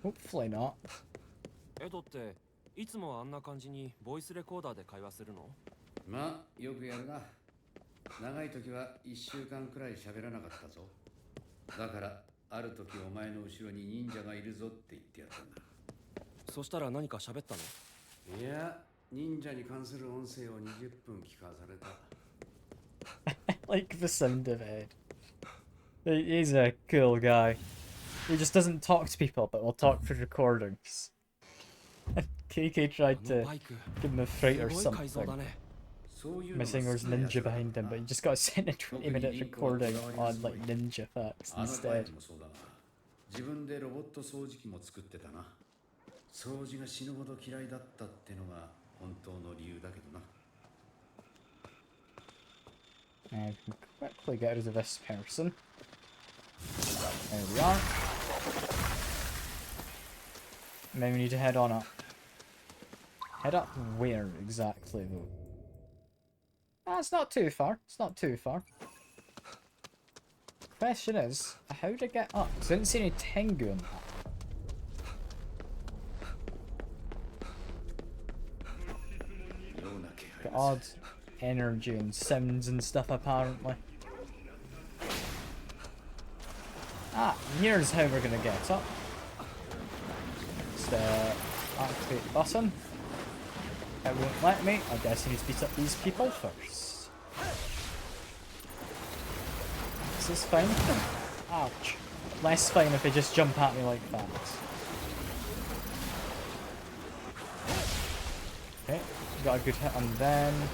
Hopefully not. エドっていつもあんな感じにボイスレコーダーで会話するの？まあよくやるな。長い時は1週間くらい喋らなかったぞ。だからある時お前の後ろに忍者がいるぞって言ってやったんだ。そしたら何か喋ったの？いや、忍者に関する音声を20分聞かされた。I like the sound of Ed. He's a cool guy. He just doesn't talk to people, but will talk through recordings. KK tried to give him a fright or something. My singer's ninja behind him, but he just got sent a 20-minute recording on like ninja facts instead. 自分でロボット掃除機も作ってたな。掃除が死ぬほど嫌いだったってのが本当の理由だけどな。 And we can quickly get rid of this person. There we are. And then we need to head on up. Head up where exactly though? Ah, it's not too far. It's not too far. Question is, how to get up? 'Cause I didn't see any Tengu in that. Got odd energy and sounds and stuff apparently. Ah, here's how we're gonna get up. Just activate the button. It won't let me. I guess I need to beat up these people first. This is fine. Ouch. Less fine if they just jump at me like that. Okay, got a good hit on them.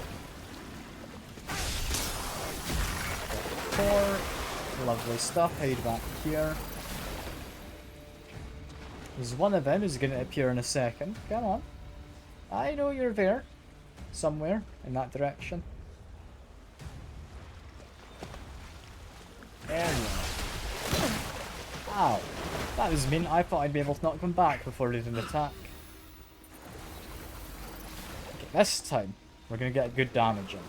Got 4. Lovely stuff. Hide back here. There's one of them who's going to appear in a second. Come on. I know you're there. Somewhere in that direction. There you are. Ow. That was mean. I thought I'd be able to knock them back before they did an attack. Okay, this time we're going to get good damage in.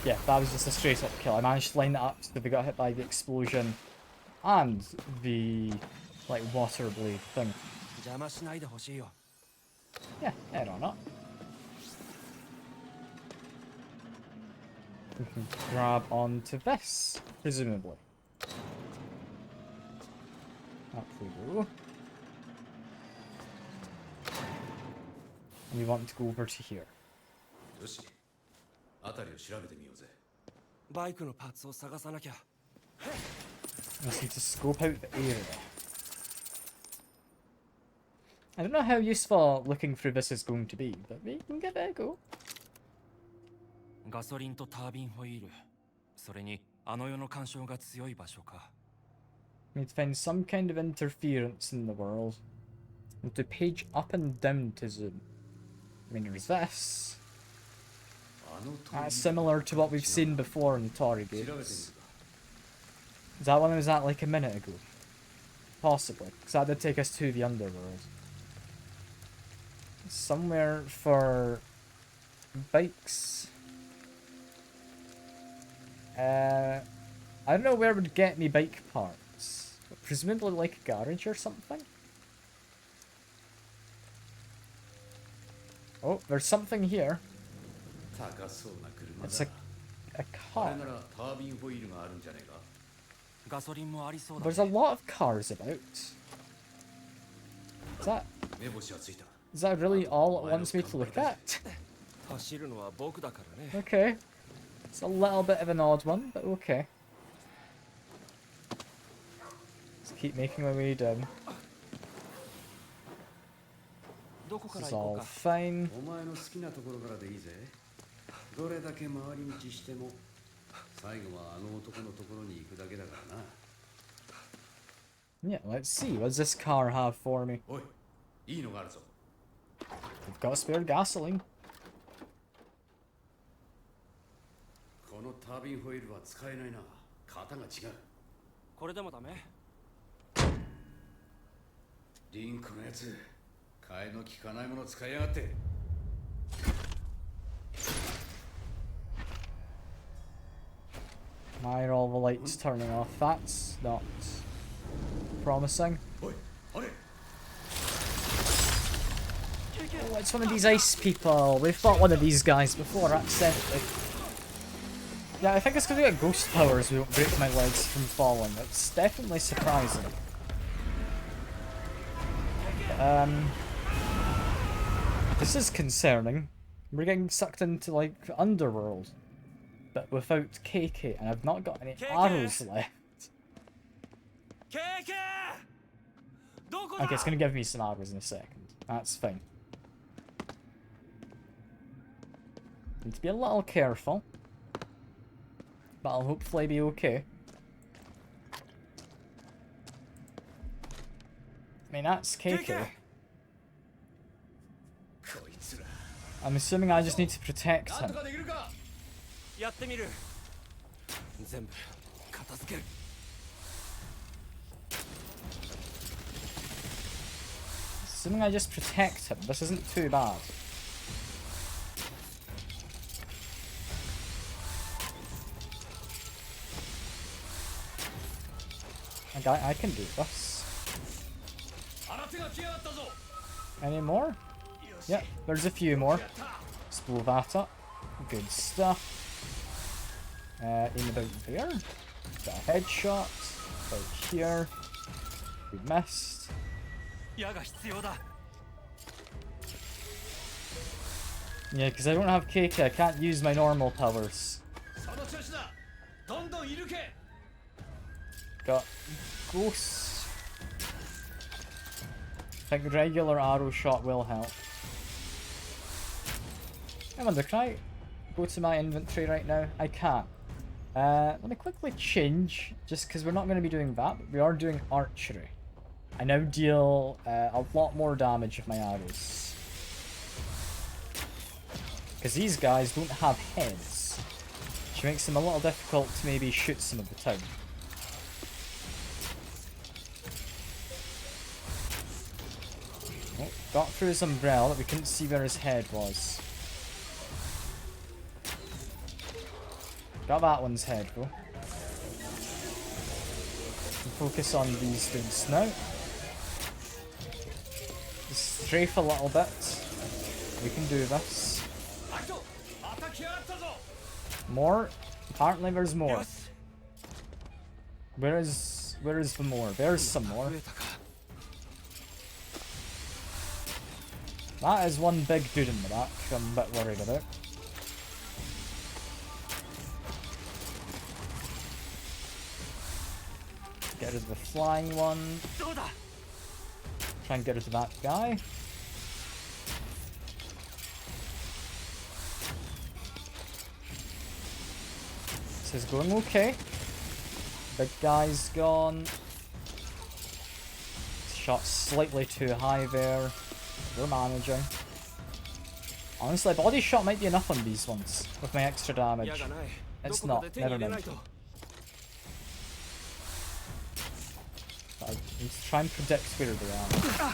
Yeah, that was just a straight up kill. I managed to line that up so they got hit by the explosion and the like water blade thing. Yeah, head on up. We can grab onto this, presumably. Up we go. And we want to go over to here. よし、辺りを調べてみようぜ。バイクのパーツを探さなきゃ。 I just need to scope out the area. I don't know how useful looking through this is going to be, but we can give it a go. ガソリンとタービンホイール、それにあの世の干渉が強い場所か。Need to find some kind of interference in the world. And to page up and down to zoom. I mean, there's this. That's similar to what we've seen before in Tori games. Is that one that was at like a minute ago? Possibly, because that did take us to the underworld. Somewhere for bikes. I don't know where would get me bike parts. But presumably like a garage or something? Oh, there's something here. It's a car. There's a lot of cars about. Is that really all it wants me to look at? Okay. It's a little bit of an odd one, but okay. Let's keep making my way down. This is all fine. Yeah, let's see. What does this car have for me? We've got spare gasoline. このタービンホイールは使えないな。型が違う。これでもダメ？リンクのやつ、替えの利かないもの使いやがって。Why are all the lights turning off? That's not promising. Oh, it's one of these ice people. We've fought one of these guys before, accidentally. Yeah, I think it's because we got ghost powers we don't break my legs from falling. It's definitely surprising. This is concerning. We're getting sucked into, like, underworld. But without KK, and I've not got any arrows left. Okay, it's gonna give me some arrows in a second. That's fine. Need to be a little careful. But I'll hopefully be okay. mean, that's KK. こいつら I'm assuming I just need to protect なんと him. かできるか。やってみる。全部片付ける。 Assuming I just protect him. This isn't too bad. I can do this. 新手が来やがったぞ。 Any more? よし Yep, there's a few more. やった。 Let's blow that up. Good stuff. Aim about there. Got a headshot. About here. We missed. 矢が必要だ。 Yeah, because I don't have KK, I can't use my normal powers. その調子だ。どんどんいるけ。 Got ghosts. I think regular arrow shot will help. I wonder, can I go to my inventory right now? I can't. Let me quickly change, just because we're not going to be doing that, but we are doing archery. I now deal a lot more damage with my arrows. Because these guys don't have heads, which makes them a little difficult to maybe shoot some of the time. Oh, got through his umbrella, but we couldn't see where his head was. Got that one's head though. Focus on these dudes now. Just strafe a little bit. We can do this. あいつまた来やがったぞ。 More? Apparently there's more. よし。 Where is the more? There's some more. 増えたか。 That is one big dude in the back I'm a bit worried about. Get rid of the flying one. どうだ。 Try and get rid of that guy. This is going okay. Big guy's gone. Shot slightly too high there. We're managing. Honestly, body shot might be enough on these ones with my extra 矢 damage. がない。 It's どこか not. で手に Never 入れない mind. と。 I need to try and predict where they are.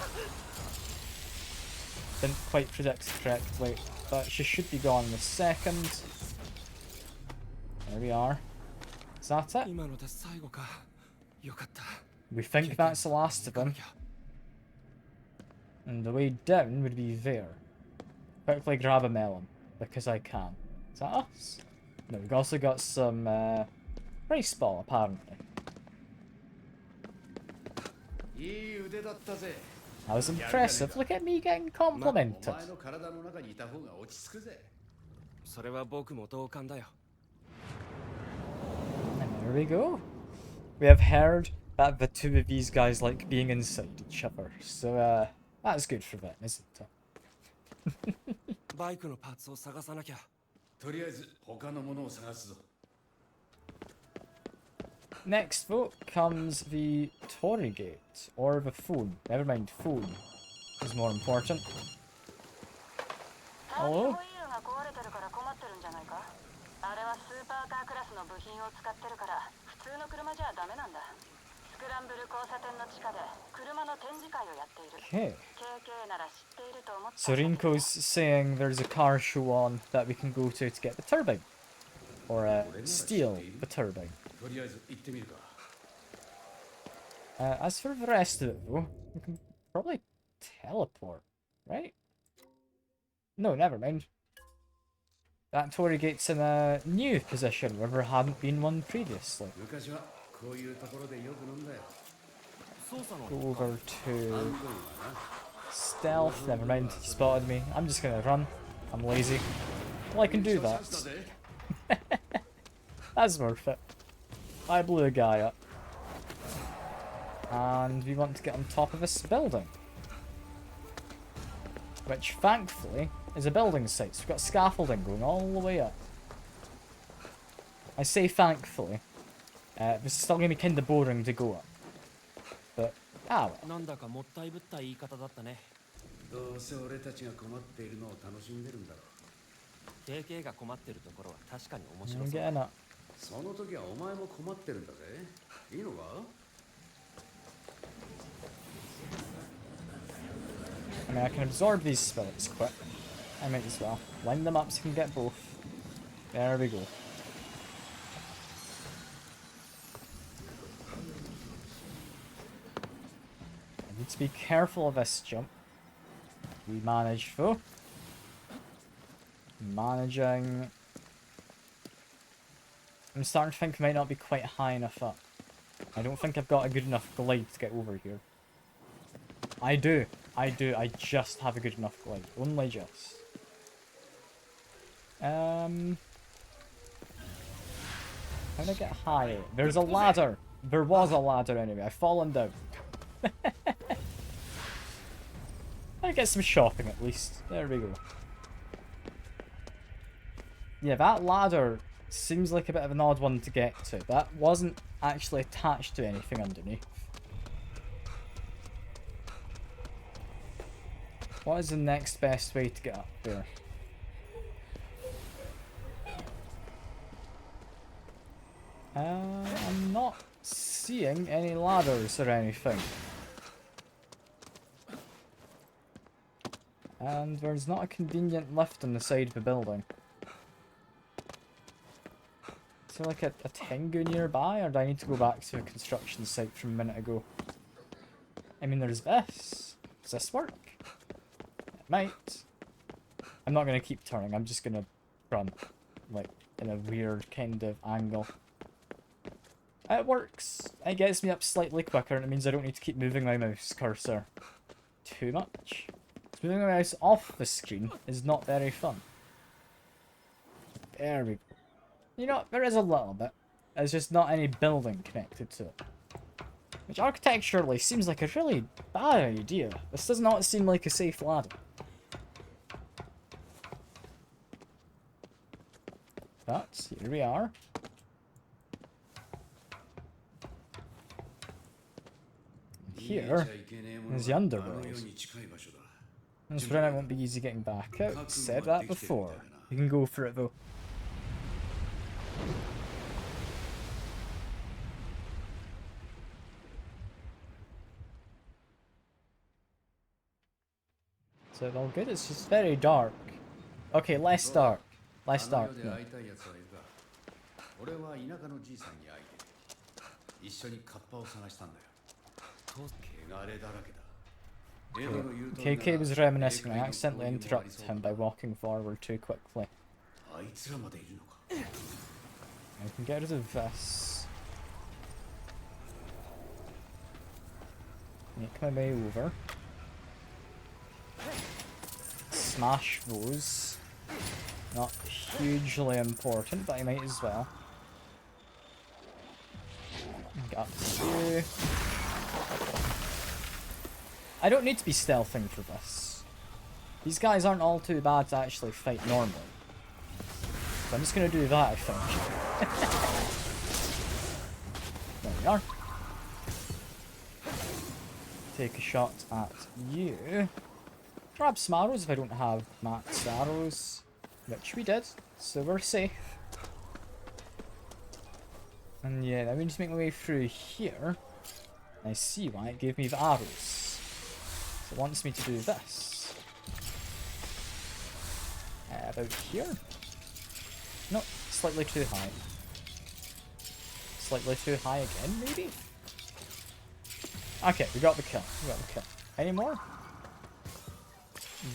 Didn't quite predict correctly, but she should be gone in a second. There we are. Is that it? 今ので最後か。よかった。 We think that's the last of them. And the way down would be there. Quickly grab a melon, because I can. Is that us? No, we've also got some rice ball, apparently. いい腕だったぜ。 That was impressive. Look at me getting お complimented. 前の体の中にいた方が落ち着くぜ。それは僕も同感だよ。 And there we go. We have heard that the two of these guys like being inside each other. So, that's good for them, isn't it? バイクのパーツを探さなきゃ。とりあえず他のものを探すぞ。 Next vote comes the Tory Gate, or the phone. Never mind, phone is more important. タービン Hello? ホイールが壊れてるから困ってるんじゃないか。あれはスーパーカークラスの部品を使ってるから普通の車じゃダメなんだ。スクランブル交差点の地下で車の展示会をやっている。 Okay. KK なら知っていると思った。 So Rinko's saying there's a car show on that we can go to get the turbine. Or steal the turbine. とりあえず行ってみるか。 As for the rest of it though, we can probably teleport, right? No, never mind. That Tory Gate's in a new position where there hadn't been one previously. 昔はこういうところでよく飲んだよ。 Go over to 半分はな。 stealth. Never mind, he spotted me. I'm just gonna run. I'm lazy. Well, I can do チャンス that. だぜ。 That's worth it. I blew a guy up. And we want to get on top of this building. Which, thankfully, is a building site. So we've got scaffolding going all the way up. I say thankfully. This is still going to be kind of boring to go up. But Ah, well. なんだかもったいぶった言い方だったね。どうせ俺たちが困っているのを楽しんでるんだろ KK が困ってるところは確かに面白 I'm そう。 getting it. その時はお前も困ってるんだぜいいのか I mean, I can absorb these spirits quick. I might as well. Line them up so I can get both. There we go. I need to be careful of this jump. We managed though. Managing. I'm starting to think I might not be quite high enough up. I don't think I've got a good enough glide to get over here. I do. I just have a good enough glide. Only just. How do I get higher? There's a ladder. There was a ladder anyway. I've fallen down. I get some shopping at least. There we go. Yeah, that ladder seems like a bit of an odd one to get to. That wasn't actually attached to anything underneath. What is the next best way to get up there? I'm not seeing any ladders or anything. And there's not a convenient lift on the side of the building. Is there like a Tengu nearby, or do I need to go back to the construction site from a minute ago? I mean, there's this. Does this work? It might. I'm not going to keep turning, I'm just going to run. Like, in a weird kind of angle. It works. It gets me up slightly quicker, and it means I don't need to keep moving my mouse cursor too much. Moving my mouse off the screen is not very fun. There we go. You know, there is a little bit. There's just not any building connected to it. Which architecturally seems like a really bad idea. This does not seem like a safe ladder. But here we are. Here is the underworld. That's when it won't be easy getting back out. Said that before. You can go for it though. Is it all good? It's just very dark. Okay, less dark. Less dark. No. 俺は田舎のじいさんに会いて一緒にカッパを探したんだよ。汚れだらけだ。 KK was reminiscing and I accidentally interrupted him by walking forward too quickly. あいつらまでいるのか。 I can get rid of this. Make my way over. Smash those. Not hugely important, but I might as well. Got you. I don't need to be stealthing for this. These guys aren't all too bad to actually fight normally. So I'm just going to do that, I think. There we are. Take a shot at you. Grab some arrows if I don't have maxed arrows. Which we did, so we're safe. And yeah, now we need to make my way through here. I see why it gave me the arrows. So it wants me to do this. About here? No, slightly too high. Slightly too high again, maybe? Okay, we got the kill. We got the kill. Any more?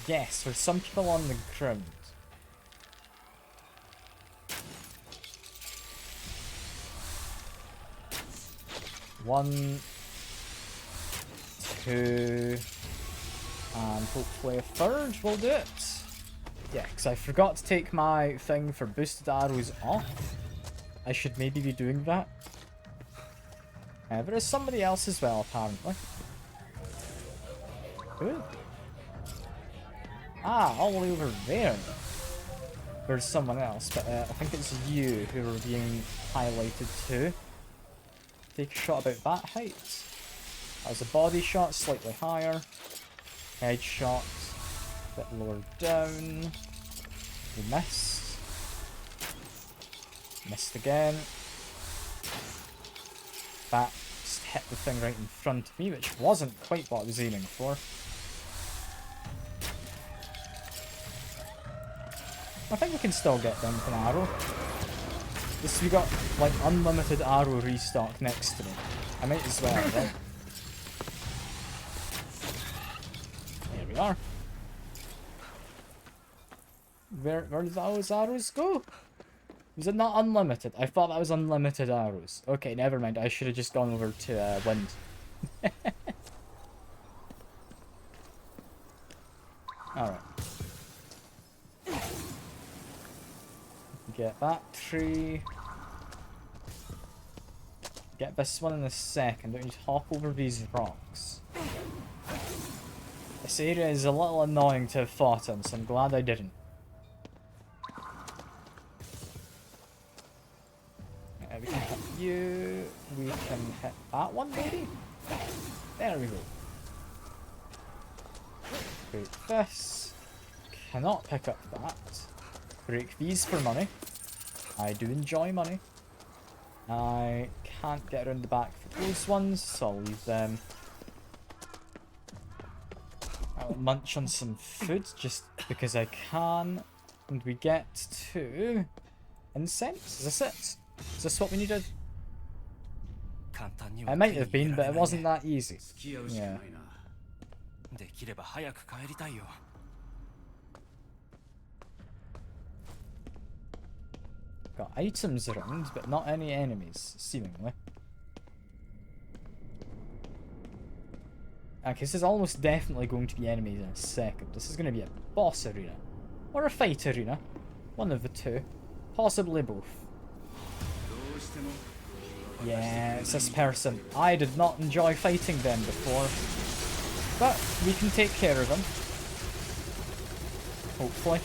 Yes, there's some people on the ground. One, two, and hopefully a third will do it. Yeah, because I forgot to take my thing for boosted arrows off. I should maybe be doing that. There is somebody else as well, apparently. Who? Ah, all the way over there. There's someone else, but I think it's you who are being highlighted too. Take a shot about that height. As a body shot, slightly higher. Headshot, a bit lower down. We missed. Missed again. That just hit the thing right in front of me, which wasn't quite what I was aiming for. I think we can still get them with an arrow. This we got like unlimited arrow restock next to me. I might as well, right? There we are. Where did those arrows go? Was it not unlimited? I thought that was unlimited arrows. Okay, never mind. I should have just gone over to wind. Alright. Get that tree. Get this one in a second. Don't need to hop over these rocks. This area is a little annoying to have fought in, so I'm glad I didn't. We can hit you. We can hit that one, maybe? There we go. Break this. Cannot pick up that. Break these for money. I do enjoy money. I can't get around the back for those ones, so I'll leave them. I'll munch on some food just because I can. And we get to incense. Is this it? Is this what we needed? It might have been, but it wasn't that easy. Yeah. できれば早く帰りたいよ。 Got items around, but not any enemies, seemingly. Okay, this is almost definitely going to be enemies in a second. This is going to be a boss arena. Or a fight arena. One of the two. Possibly both. Yeah, it's this person. I did not enjoy fighting them before. But we can take care of them. Hopefully.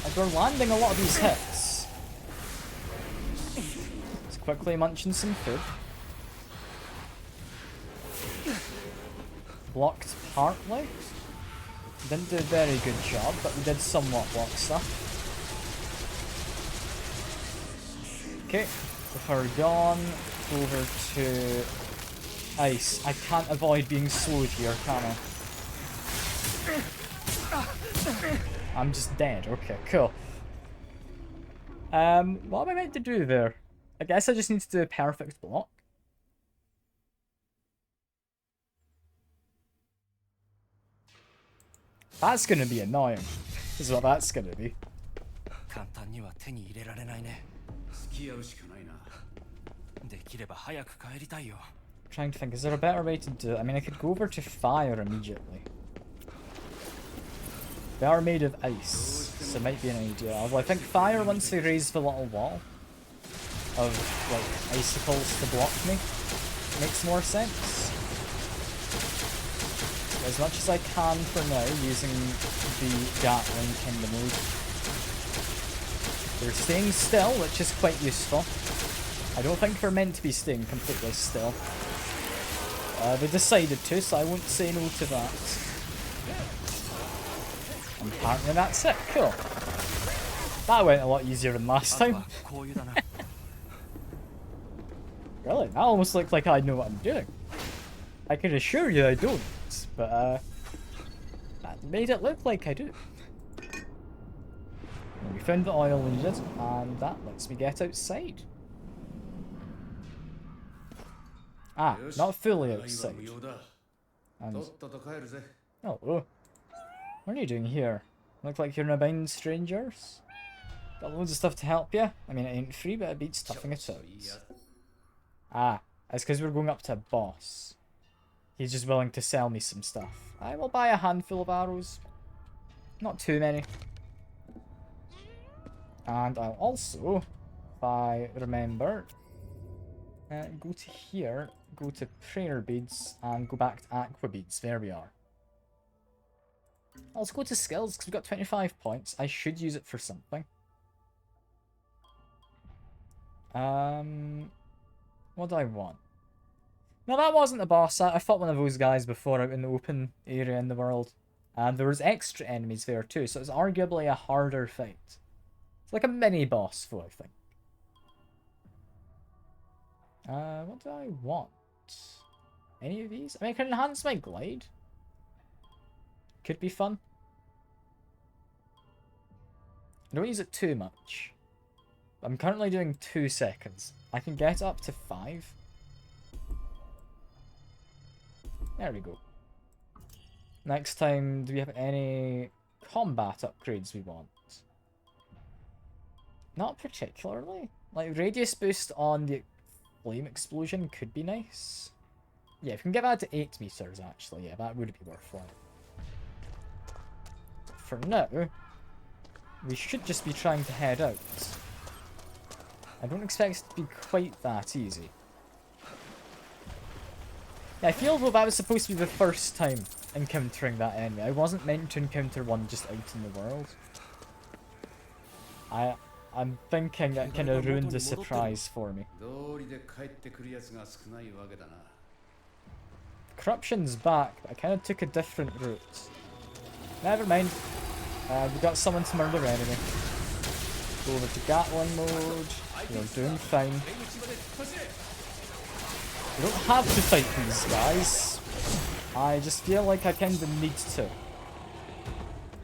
And we're landing a lot of these hits. Let's quickly munching some food. Blocked partly. Didn't do a very good job, but we did somewhat block stuff. Okay, with her gone, over to ice. I can't avoid being slowed here, can I? I'm just dead. Okay, cool. What am I meant to do there? I guess I just need to do a perfect block. That's gonna be annoying, is what that's gonna be. 簡単には手に入れられないね。付き合うしかないな。できれば早く帰りたいよ。 Trying to think, is there a better way to do it? I mean, I could go over to fire immediately. They are made of ice, so it might be an idea. Although I think fire, once they raise the little wall of like icicles to block me, makes more sense. As much as I can for now, using the Gatling kind of mode. They're staying still, which is quite useful. I don't think they're meant to be staying completely still. They decided to, so I won't say no to that. And apparently that's it. Cool. That went a lot easier than last time. Really? That almost looked like I know what I'm doing. I can assure you I don't. But, that made it look like I do. And we found the oil we needed, and that lets me get outside. Ah, not fully outside. And... oh, what are you doing here? Look like you're in a bind, strangers. Got loads of stuff to help you. I mean, it ain't free, but it beats toughing it out. Ah, it's because we're going up to a boss. He's just willing to sell me some stuff. I will buy a handful of arrows. Not too many. And I'll also, if I remember, go to here, go to prayer beads, and go back to aqua beads. There we are. Let's go to skills, because we've got 25 points. I should use it for something. What do I want? No, that wasn't a boss. I fought one of those guys before out in the open area in the world. And there was extra enemies there too, so it's arguably a harder fight. It's like a mini boss fight, I think. What do I want? Any of these? I mean, I can enhance my glide. Could be fun. I don't use it too much. I'm currently doing 2 seconds. I can get up to 5. There we go. Next time, do we have any combat upgrades we want? Not particularly. Like, radius boost on the flame explosion could be nice. Yeah, if we can get that to 8 meters, actually, yeah, that would be worthwhile. For now, we should just be trying to head out. I don't expect it to be quite that easy. Yeah, I feel though that was supposed to be the first time encountering that enemy. I wasn't meant to encounter one just out in the world. I'm thinking that kind of ruined the surprise for me. Corruption's back, but I kind of took a different route. Never mind. We got someone to murder enemy. Go over to Gatling mode. We're doing fine. We don't have to fight these guys. I just feel like I kind of need to.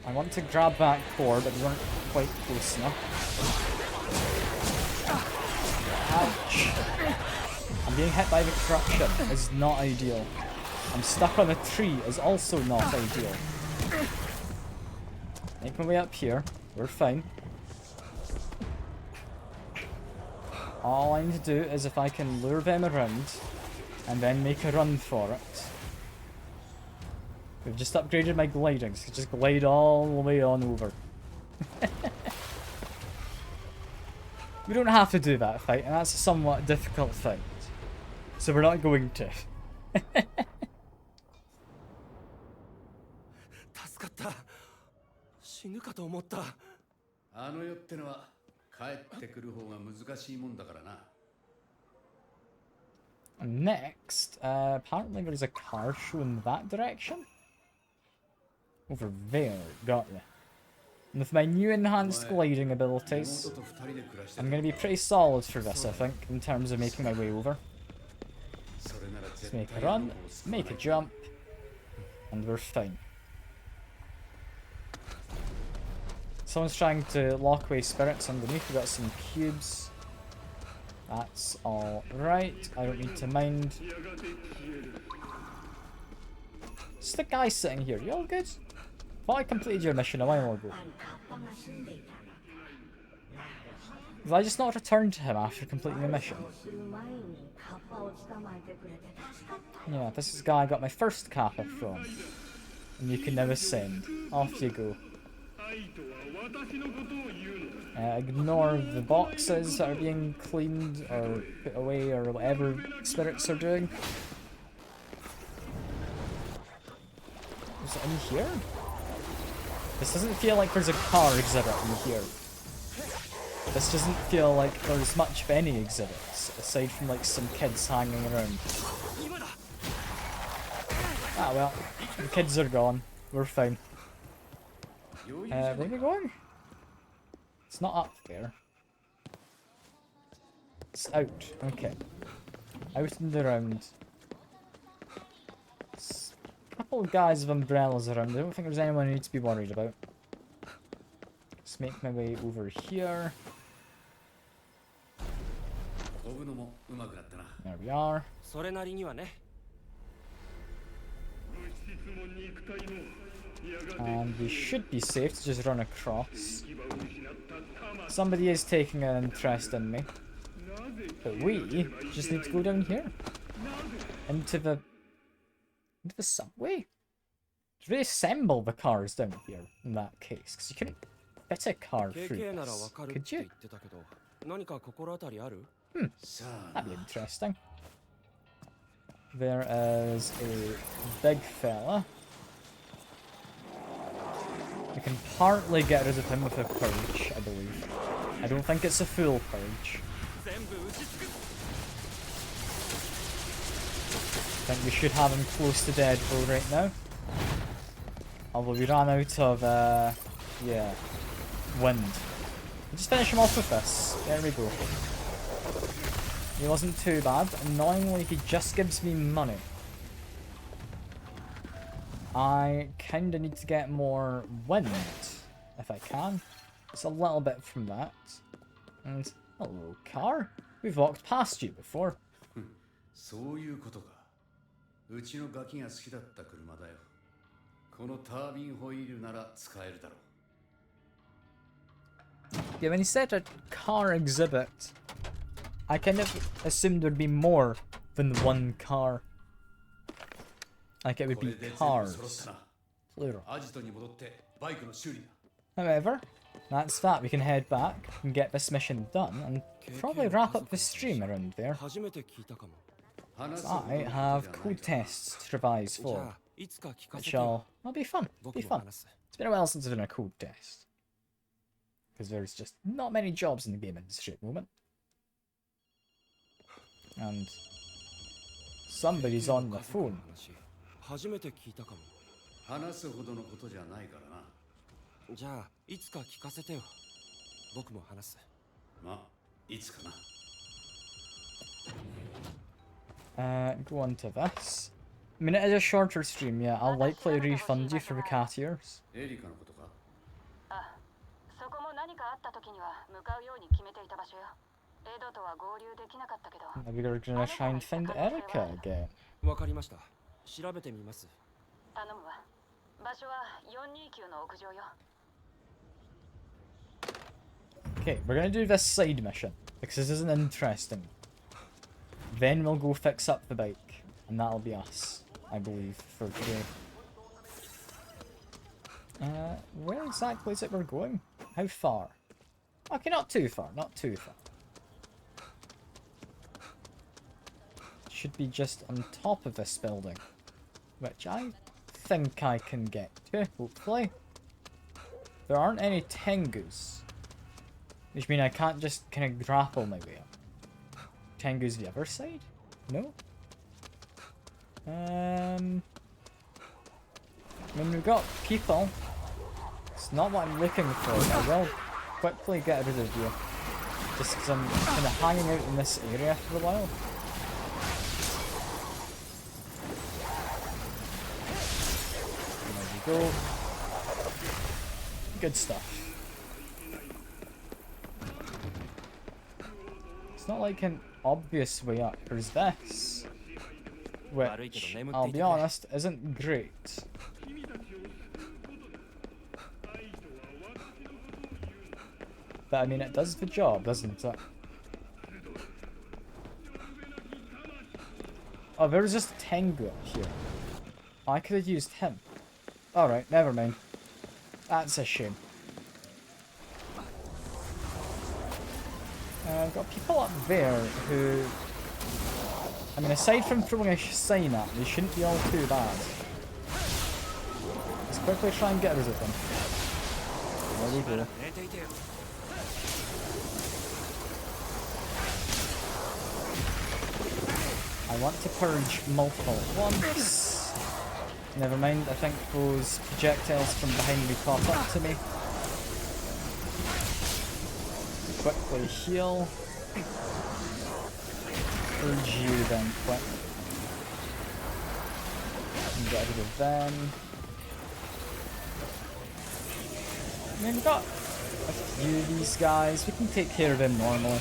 I want to grab that core, but we weren't quite close enough. Ouch. I'm being hit by the corruption. It's not ideal. I'm stuck on a tree is also not ideal. Make my way up here. We're fine. All I need to do is if I can lure them around and then make a run for it. We've just upgraded my gliding, so just glide all the way on over. We don't have to do that fight, and that's a somewhat difficult fight. So we're not going to. 助かった。死ぬかと思った。あの世ってのは帰ってくる方が難しいもんだからな。Next, apparently there's a car showing that direction. Over there, got ya. And with my new enhanced gliding abilities, I'm going to be pretty solid for this, I think, in terms of making my way over. Let's make a run, make a jump, and we're fine. Someone's trying to lock away spirits underneath. We've got some cubes. That's alright. I don't need to mind. It's the guy sitting here. You all good? Thought I completed your mission a while ago. Did I just not return to him after completing the mission? Yeah, this is the guy I got my first kappa from. And you can never send. Off you go. Ignore the boxes that are being cleaned or put away or whatever spirits are doing. Is it in here? This doesn't feel like there's a car exhibit in here. This doesn't feel like there's much of any exhibits, aside from like some kids hanging around. Ah well, the kids are gone. We're fine. Where are we going? It's not up there. It's out. Okay. Out and around. A couple of guys with umbrellas around. I don't think there's anyone I need to be worried about. Let's make my way over here. There we are. And we should be safe to just run across. Somebody is taking an interest in me. But we just need to go down here. Into the subway? Reassemble the cars down here in that case. Because you couldn't fit a car through this, could you? That'd be interesting. There is a big fella. I can partly get rid of him with a purge, I believe. I don't think it's a full purge. think we should have him close to dead though right now. Although we ran out of, yeah, wind. We'll just finish him off with this. There we go. He wasn't too bad. Annoyingly, he just gives me money. I kinda need to get more wind, if I can. It's a little bit from that. And, hello, car. We've walked past you before. そういうことか。うちのガキが好きだった車だよ。このタービンホイールなら使えるだろう。Yeah, when you said a car exhibit, I kind of assumed there'd be more than one car. Like it would be cars. Plural. アジトに戻ってバイクの修理だ。 However, that's that. We can head back and get this mission done and probably wrap up the stream around there. 初めて聞いたかも。 I have code tests to revise じ for, ゃあいつか聞かせ which てよ。 will be fun. Be 僕も fun. 話す。 It's been a while since I've done a code test. Because there's just not many jobs in the game industry at the moment. And somebody's on the phone. 初めて聞いたかも。話すほどのことじゃないからな。じゃあいつか聞かせてよ。僕も話す。まあ、いつかな。Go on to this. I mean, it is a shorter stream, yeah. I'll likely refund you for the cat ears. エリカのことか。あ、そこも何かあった時には向かうように決めていた場所よ。エドとは合流できなかったけど。 Maybe we're gonna try and find Erica again. わかりました。調べてみます。頼むわ。場所は429の屋上よ。 Okay, we're gonna do this side mission because this isn't interesting. Then we'll go fix up the bike, and that'll be us, I believe, for today. Where exactly is it we're going? How far? Okay, not too far, not too far. Should be just on top of this building, which I think I can get to, hopefully. There aren't any Tengus, which mean I can't just kind of grapple my way up. Tengu's the other side? No? I mean, we've got people. It's not what I'm looking for, but I will quickly get rid of you. Just because I'm kind of hanging out in this area for a while. There we go. Good stuff. It's not like an obvious way up. There's this, which, I'll be honest, isn't great. But I mean, it does the job, doesn't it? Oh, there's just Tengu up here. I could have used him. Alright, never mind. That's a shame. I've got people up there who... I mean, aside from throwing a sign at me, they shouldn't be all too bad. Let's quickly try and get rid of them. There we go. I want to purge multiple at once. Never mind, I think those projectiles from behind me caught up to me. Quickly heal. Purge you then quick. And get rid of them. I mean, we've got a few of these guys. We can take care of them normally.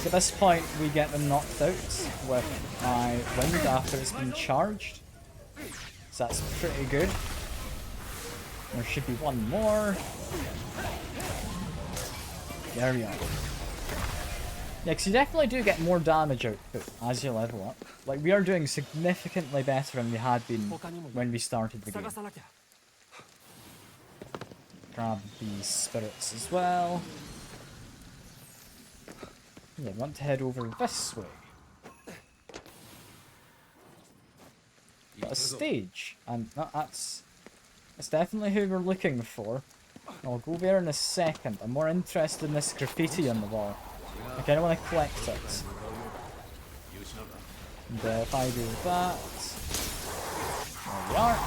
At this point, we get them knocked out with my wind after it's been charged. So that's pretty good. There should be one more. There we are. Yeah, because you definitely do get more damage output as you level up. Like, we are doing significantly better than we had been when we started the game. Grab these spirits as well. Yeah, we want to head over this way. Got a stage, and that's definitely who we're looking for. I'll go there in a second. I'm more interested in this graffiti on the wall. I kind of want to collect it. And if I do that, there we are.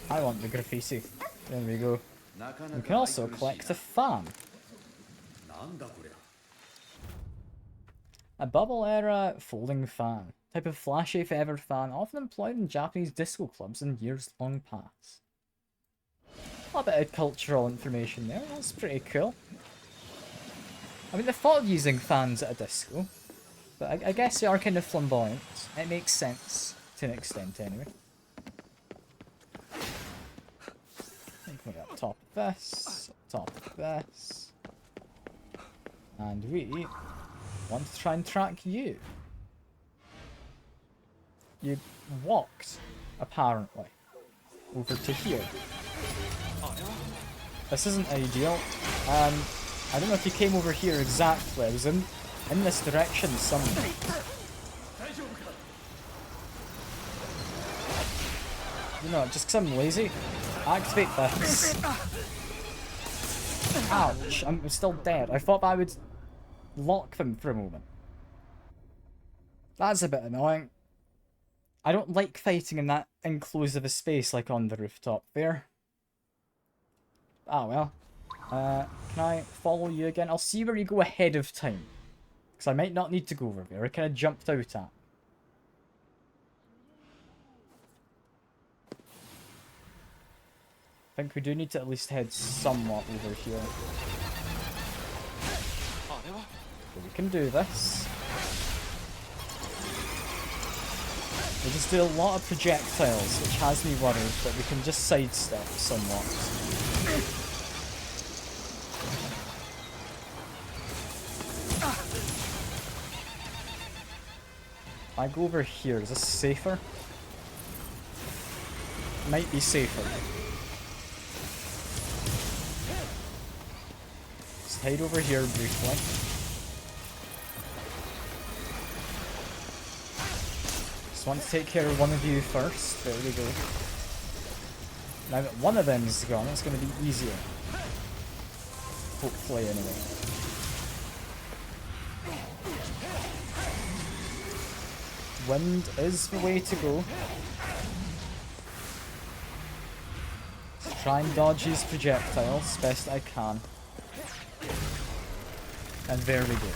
I want the graffiti. There we go. なかな We か can 愛 also くるしい collect a な fan. なんだこりゃ A bubble era folding fan. Type of flashy feathered fan often employed in Japanese disco clubs in years long past. A bit of cultural information there. That's pretty cool. I mean, they thought of using fans at a disco, but I guess they are kind of flamboyant. It makes sense to an extent, anyway. Put it up top of this, top of this, and we want to try and track you. You walked, apparently, over to here. This isn't ideal. I don't know if you came over here exactly. I was in this direction somewhere. You know, just because I'm lazy, activate this. Ouch, I'm still dead. I thought I would lock them for a moment. That's a bit annoying. I don't like fighting in that enclosed of a space like on the rooftop there. Ah well. Can I follow you again? I'll see where you go ahead of time. Because I might not need to go over there. I kind of jumped out at. I think we do need to at least head somewhat over here. So we can do this. We just do a lot of projectiles, which has me worried, but we can just sidestep somewhat. I go over here, is this safer? Might be safer. Let's hide over here briefly. Just want to take care of one of you first. There we go. Now that one of them is gone, it's going to be easier. Hopefully, anyway. Wind is the way to go. Let's try and dodge these projectiles best I can. And there we go.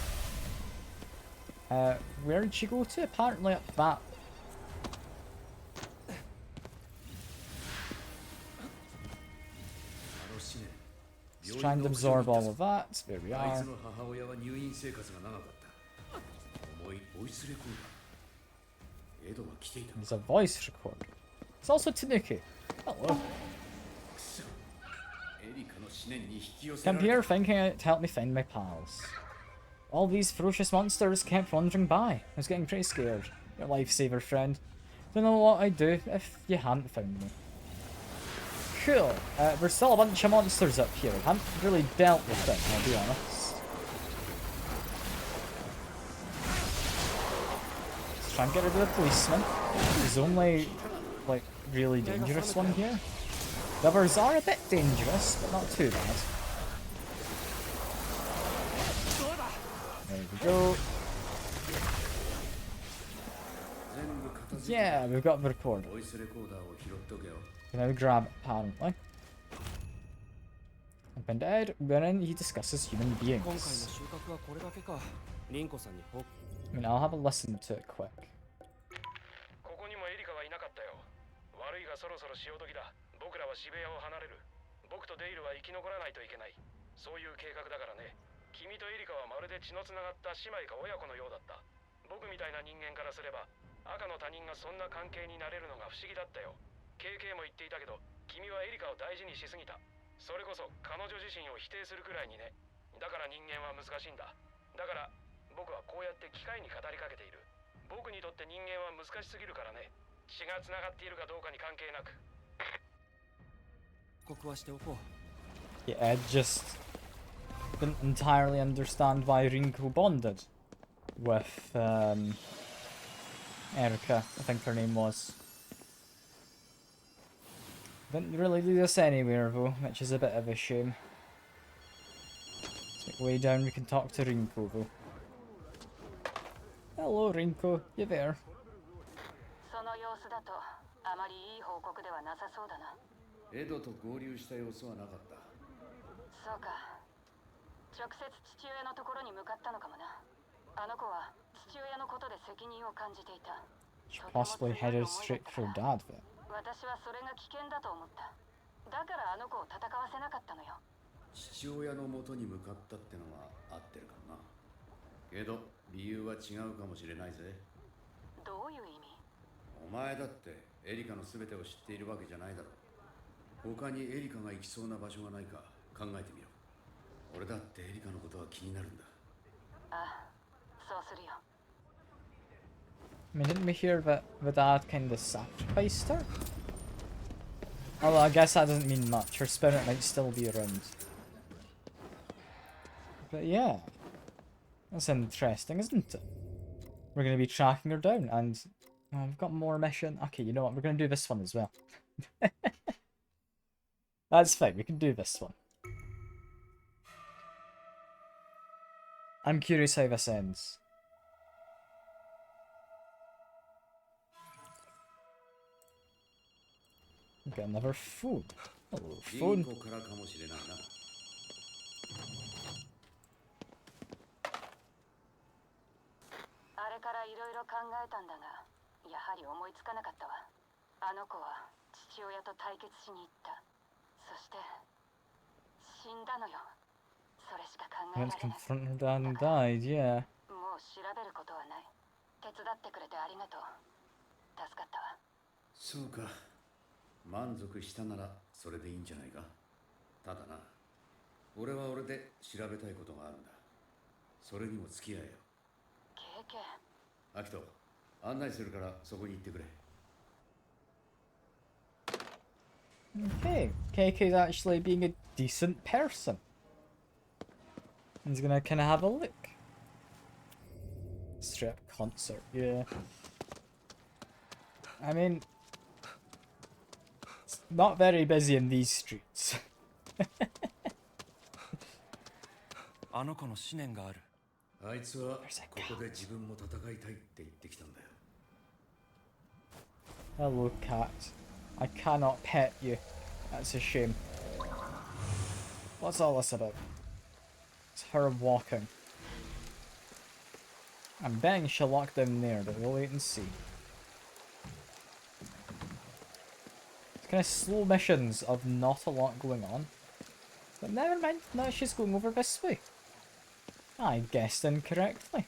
Where did she go to? Apparently up that. Let's try and absorb all of that. There we あい are. つの母親は入院生活が長かった重いボイスレコーダーエドは来ていた There's a voice recorder. It's also Tanuki. Hello. エリカの思念に引き寄せ Come られ here た thinking to help me find my pals. All these ferocious monsters kept wandering by. I was getting pretty scared. Your lifesaver friend. Don't know what I'd do if you hadn't found me. Cool. There's still a bunch of monsters up here. I haven't really dealt with them, I'll be honest. Let's try and get rid of the policeman. There's only, like, really dangerous one here. The others are a bit dangerous, but not too bad. There we go. Yeah, we've got the recorder. ボイスレコーダーを拾っとけよ Can now grab it, apparently. Up and dead, wherein he discusses human 今回の beings. 収穫はこれだけか。リンコさんに報告。 I mean, I'll have a listen to it quick. ここにもエリカはいなかったよ。悪いがそろそろ潮時だ。僕らは渋谷を離れる。僕とデイルは生き残らないといけない。そういう計画だからね。君とエリカはまるで血のつながった姉妹か親子のようだった。僕みたいな人間からすれば、赤の他人がそんな関係になれるのが不思議だったよ。KK も言っていたけど、君はエリカを大事にしすぎた。それこそ彼女自身を否定するくらいにね。だから人間は難しいんだ。だから僕はこうやって機械に語りかけている。僕にとって人間は難しすぎるからね。血がつながっているかどうかに関係なく。報告はしておこう。 Yeah, I just didn't entirely understand why Rinko bonded with Erica, I think her name was. Didn't really do this anywhere though, which is a bit of a shame. Let's make way down, we can talk to Rinko though. Hello, Rinko. You there? その様子だとあまりいい報告ではなさそうだな。エドと合流した様子はなかった。そうか。直接父親のところに向かったのかもな。あの子は父親のことで責任を感じていた。 She possibly headed straight for her dad there. 私はそれが危険だと思った。だからあの子を戦わせなかったのよ。父親の元に向かったってのは合ってるかもな。けど理由は違うかもしれないぜ。どういう意味？お前だってエリカの全てを知っているわけじゃないだろう。他にエリカが行きそうな場所がないか考えてみろ。俺だってエリカのことは気になるんだ。ああ、そうするよ。 I mean, didn't we hear that the dad kind of sacrificed her? Although I guess that doesn't mean much. Her spirit might still be around. But yeah. That's interesting, isn't it? We're going to be tracking her down and... Oh, we've got more mission. Okay, you know what? We're going to do this one as well. That's fine. We can do this one. I'm curious how this ends. Got another phone. Hello, リ phone. ンコからかもしれないな。あれからいろいろ考えたんだが、やはり思いつかなかったわ。あの子は父親と対決しに行った。そして死んだのよ。それしか考え Went ら to れない。 confront her dad and died, yeah. もう調べることはない。手伝ってくれてありがとう。助かったわ。そうか。満足したならそれでいいんじゃないか。ただな、俺は俺で調べたいことがあるんだ。それにも付き合えよ。経験。アキト、案内するからそこに行ってくれ。Okay, KK's actually being a decent person. He's gonna kind of have a look. Strip concert, yeah. I mean, it's not very busy in these streets. あの子の思念がある。あいつはここで自分も戦いたいって言ってきたんだよ。 Hello, cat. I cannot pet you. That's a shame. What's all this about? It's her walking. I'm betting she'll lock down there, but we'll wait and see. It's kind of slow missions of not a lot going on. But never mind, now she's going over this way. I guessed incorrectly.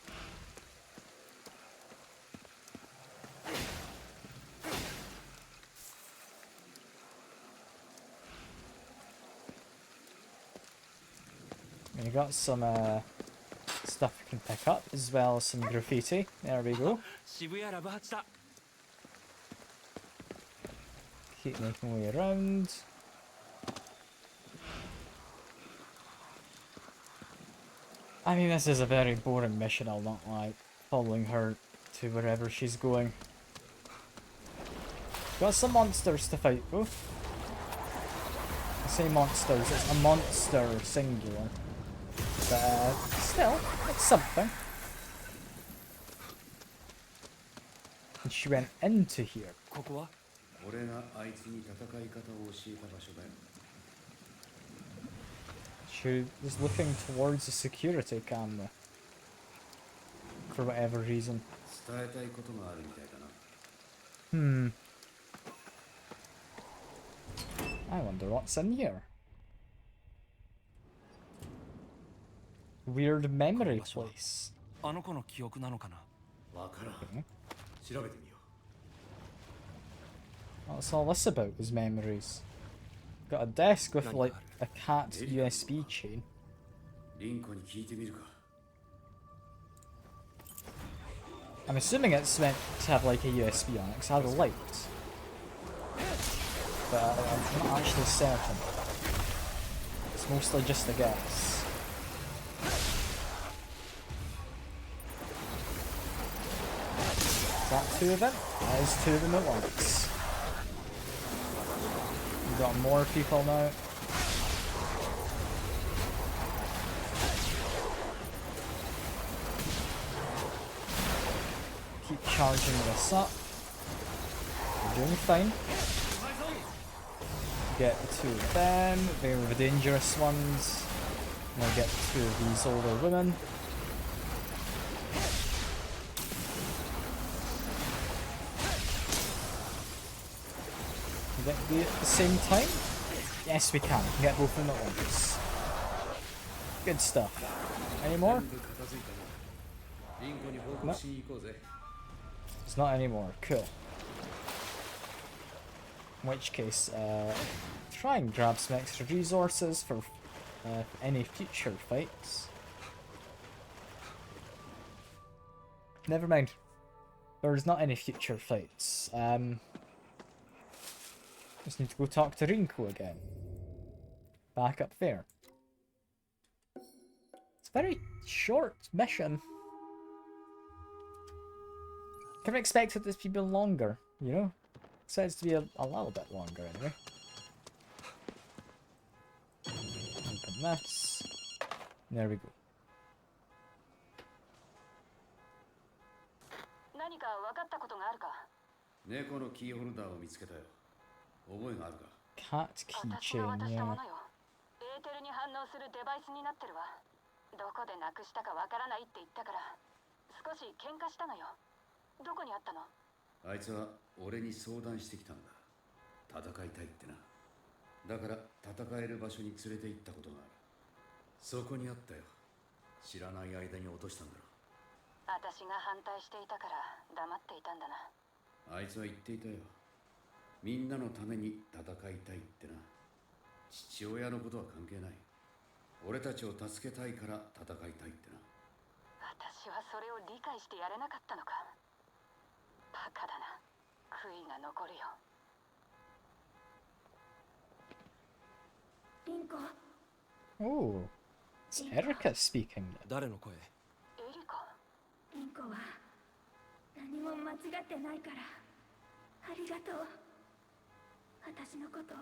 We got some stuff we can pick up, as well as some graffiti. There we go. 渋谷ラブハチだ。 Keep making way around. I mean, this is a very boring mission, I'll not lie. Following her to wherever she's going. Got some monsters to fight, though. I say monsters, it's a monster singular. But still, it's something. And she went into here. ここは？俺があいつに戦い方を教えた場所だよ。 She was looking towards the security camera. For whatever reason. 伝えたいことがあるみたいだな。 I wonder what's in here. Weird memory place. あの子の記憶なのかな。わからん。調べてみよ What's all this about, his memories? Got a desk with like a cat USB chain. う。リンコに聞いてみるか。 I'm assuming it's meant to have like a USB on it, because it has a light. But I'm not actually certain. It's mostly just a guess. Is that two of them? That is two of them at once. We've got more people now. keep charging this up. We're doing fine. Get two of them, they were the dangerous ones. And I'll get two of these older women. Can we get the at the same time? Yes, we can. We can get both of them at once. Good stuff. Any more? 全部片付いたな。リンコに報告しに行こうぜ。 It's not anymore. Cool. In which case, try and grab some extra resources for any future fights. Never mind. There's not any future fights. Just need to go talk to Rinko again. Back up there. It's a very short mission. Can I expect it to be longer, you know? It says to be a little bit longer anyway. Open this. There we go. 何か分かったことがあるか？猫のキーホルダーを見つけたよ。覚えがあるか？ Cat 私が keychain, 渡したも yeah. のよ。エーテルに反応するデバイスになってるわ。どこでなくしたかわからないって言ったから、少し喧嘩したのよ。どこにあったの？あいつは俺に相談してきたんだ。戦いたいってな。だから戦える場所に連れて行ったことがある。そこにあったよ。知らない間に落としたんだろ。私が反対していたから黙っていたんだな。あいつは言っていたよ。みんなのために戦いたいってな。父親のことは関係ない。俺たちを助けたいから戦いたいってな。私はそれを理解してやれなかったのか。バカだな。悔いが残るよ。リンコ、 Oh, it's Erica speaking. 誰の声？エリカ。リンコは何も間違ってないからありがとう。私のことを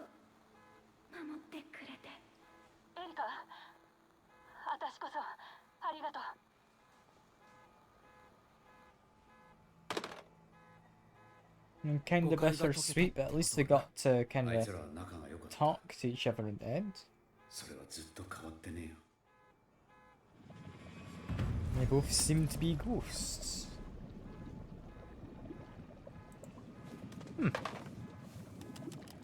守ってくれて。エリカ、私こそありがとう。Kind of bittersweet, but at least they got to kind あい of つらは仲が良かった。 talk to each other in the end. それはずっと変わってねえよ。 They both seem to be ghosts.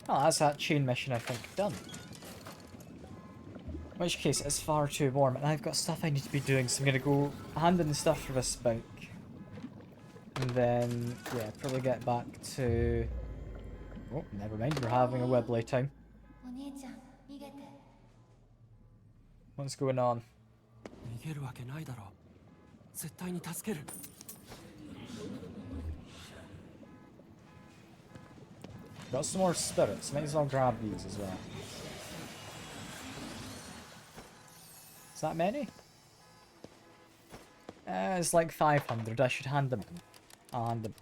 Well, that's that chain mission, I think, done. In which case, it's far too warm, and I've got stuff I need to be doing, so I'm gonna go hand in the stuff for this bike. And then, yeah, probably get back to... Oh, never mind, we're having a Webley time. お姉ちゃん、逃げて。 What's going on? 逃げるわけないだろう。絶対に助ける。 Got some more spirits, might as well grab these as well. Is that many? It's like 500, I should hand them in. I'll hand them.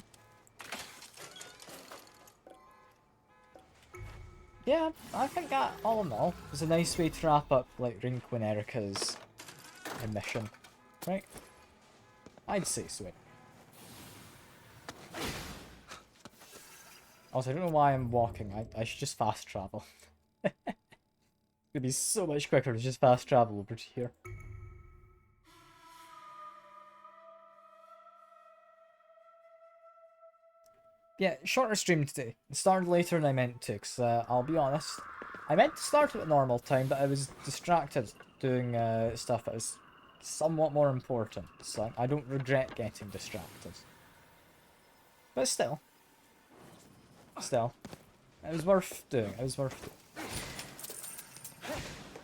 Yeah, I think that, all in all, is a nice way to wrap up, like, Rinko and Erica's mission. Right? I'd say so. Also, I don't know why I'm walking. I should just fast travel. It'd be so much quicker to just fast travel over to here. Yeah, shorter stream today. It started later than I meant to, because I'll be honest. I meant to start at normal time, but I was distracted doing stuff that was somewhat more important, so I don't regret getting distracted. But still. Still. It was worth doing. It was worth doing.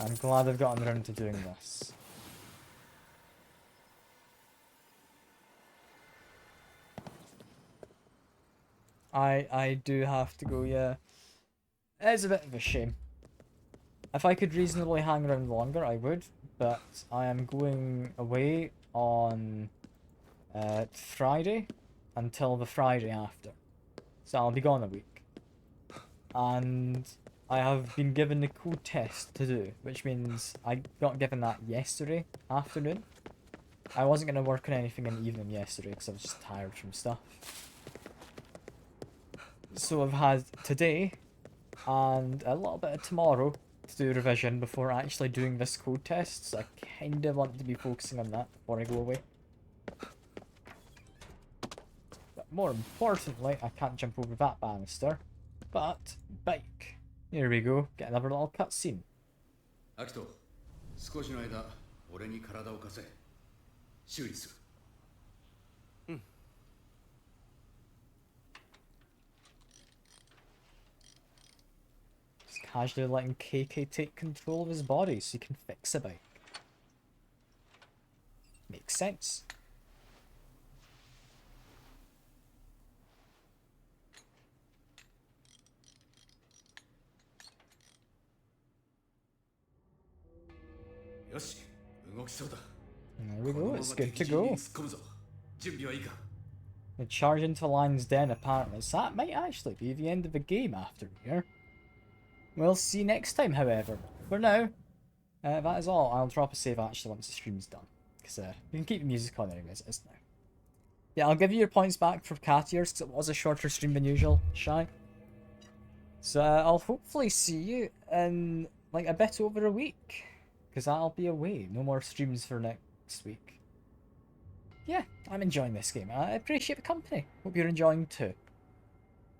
I'm glad I've gotten around to doing this. I do have to go, yeah. It is a bit of a shame. If I could reasonably hang around longer, I would, but I am going away on Friday until the Friday after. So I'll be gone a week. And I have been given the code test to do, which means I got given that yesterday afternoon. I wasn't going to work on anything in the evening yesterday because I was just tired from stuff. So I've had today and a little bit of tomorrow to do revision before actually doing this code test. So I kind of want to be focusing on that before I go away. But more importantly, I can't jump over that banister. But, bike. Here we go, get another little cutscene. アキト、少しの間、俺に体を貸せ。修理する。 Just casually letting KK take control of his body so he can fix a bike. Makes sense. There we go, it's good to go. The charge into Lion's Den apparently, so that might actually be the end of the game after here. We'll see next time, however. For now, that is all. I'll drop a save actually once the stream's done. Because you can keep the music on anyways, it is now. Yeah, I'll give you your points back for cat ears because it was a shorter stream than usual, Shy. So I'll hopefully see you in like a bit over a week. Because I'll be away. No more streams for next week. Yeah, I'm enjoying this game. I appreciate the company. Hope you're enjoying too.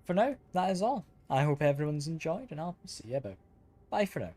For now, that is all. I hope everyone's enjoyed and I'll see you about. Bye for now.